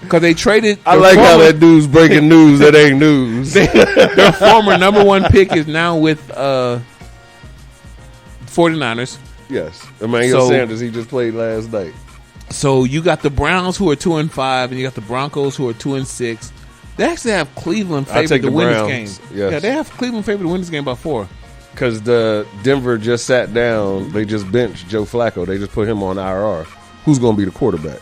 Because they traded. I like how that dude's breaking news that ain't news. Their former #1 pick is now with 49ers. Yes. Emmanuel So- Sanders, he just played last night. So you got the Browns who are 2-5, and you got the Broncos who are 2-6. They actually have Cleveland I'll favored take to the win Browns, this game. yes. Yeah, they have Cleveland favored to win this game by 4. Because the Denver just sat down. They just benched Joe Flacco. They just put him on IR. Who's going to be the quarterback?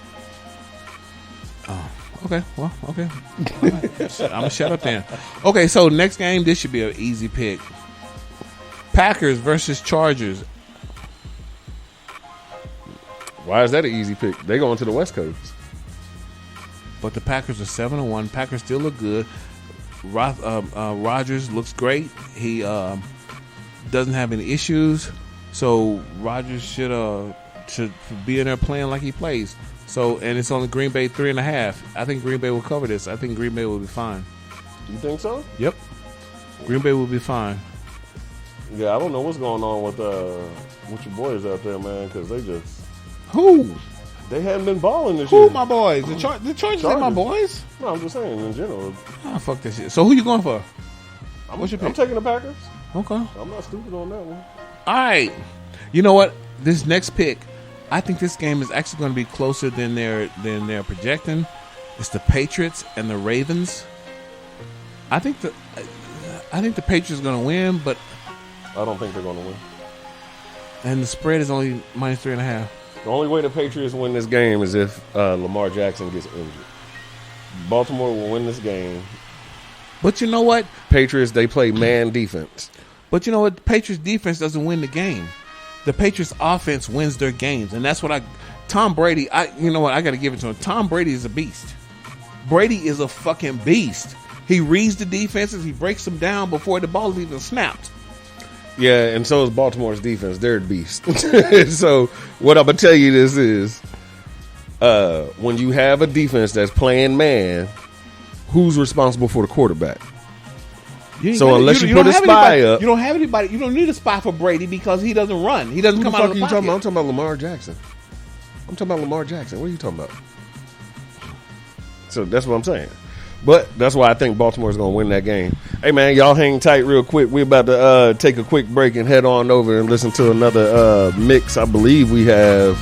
Okay, well, okay. All right. I'm going to shut up then. Okay, so next game, this should be an easy pick. Packers versus Chargers. Why is that an easy pick? They going to the West Coast. But the Packers are 7-1. Packers still look good. Rodgers looks great. He doesn't have any issues. So Rodgers should be in there playing like he plays. So, and it's only Green Bay 3.5. I think Green Bay will cover this. I think Green Bay will be fine. You think so? Yep. Green Bay will be fine. Yeah, I don't know what's going on with your boys out there, man, because they just... Who? They haven't been balling this Who year. my boys? The Chargers ain't my boys? No, I'm just saying in general. Ah, fuck that shit. So who you going for? What's your pick? I'm taking the Packers. Okay. I'm not stupid on that one. All right. You know what? This next pick, I think this game is actually going to be closer than they're projecting. It's the Patriots and the Ravens. I think the Patriots are going to win, but I don't think they're going to win. And the spread is only -3.5. The only way the Patriots win this game is if Lamar Jackson gets injured. Baltimore will win this game. But you know what? Patriots, they play man defense. But you know what? The Patriots defense doesn't win the game. The Patriots offense wins their games. And that's what Tom Brady, you know what? I got to give it to him. Tom Brady is a beast. Brady is a fucking beast. He reads the defenses. He breaks them down before the ball is even snapped. Yeah, and so is Baltimore's defense. They're a beast. So what I'm going to tell you this is, when you have a defense that's playing man, who's responsible for the quarterback? So unless you put a spy up. You don't have anybody. You don't need a spy for Brady because he doesn't run. He doesn't come out of the pocket. I'm talking about Lamar Jackson. I'm talking about Lamar Jackson. What are you talking about? So that's what I'm saying. But that's why I think Baltimore's going to win that game. Hey, man, y'all hang tight real quick. We're about to take a quick break and head on over and listen to another mix. I believe we have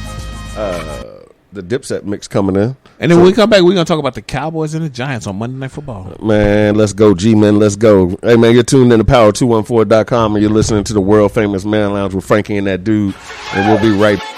the Dipset mix coming in. And then when we come back, we're going to talk about the Cowboys and the Giants on Monday Night Football. Man, let's go, G-Man. Let's go. Hey, man, you're tuned in to Power214.com and you're listening to the world-famous Man Lounge with Frankie and that dude. And we'll be right back.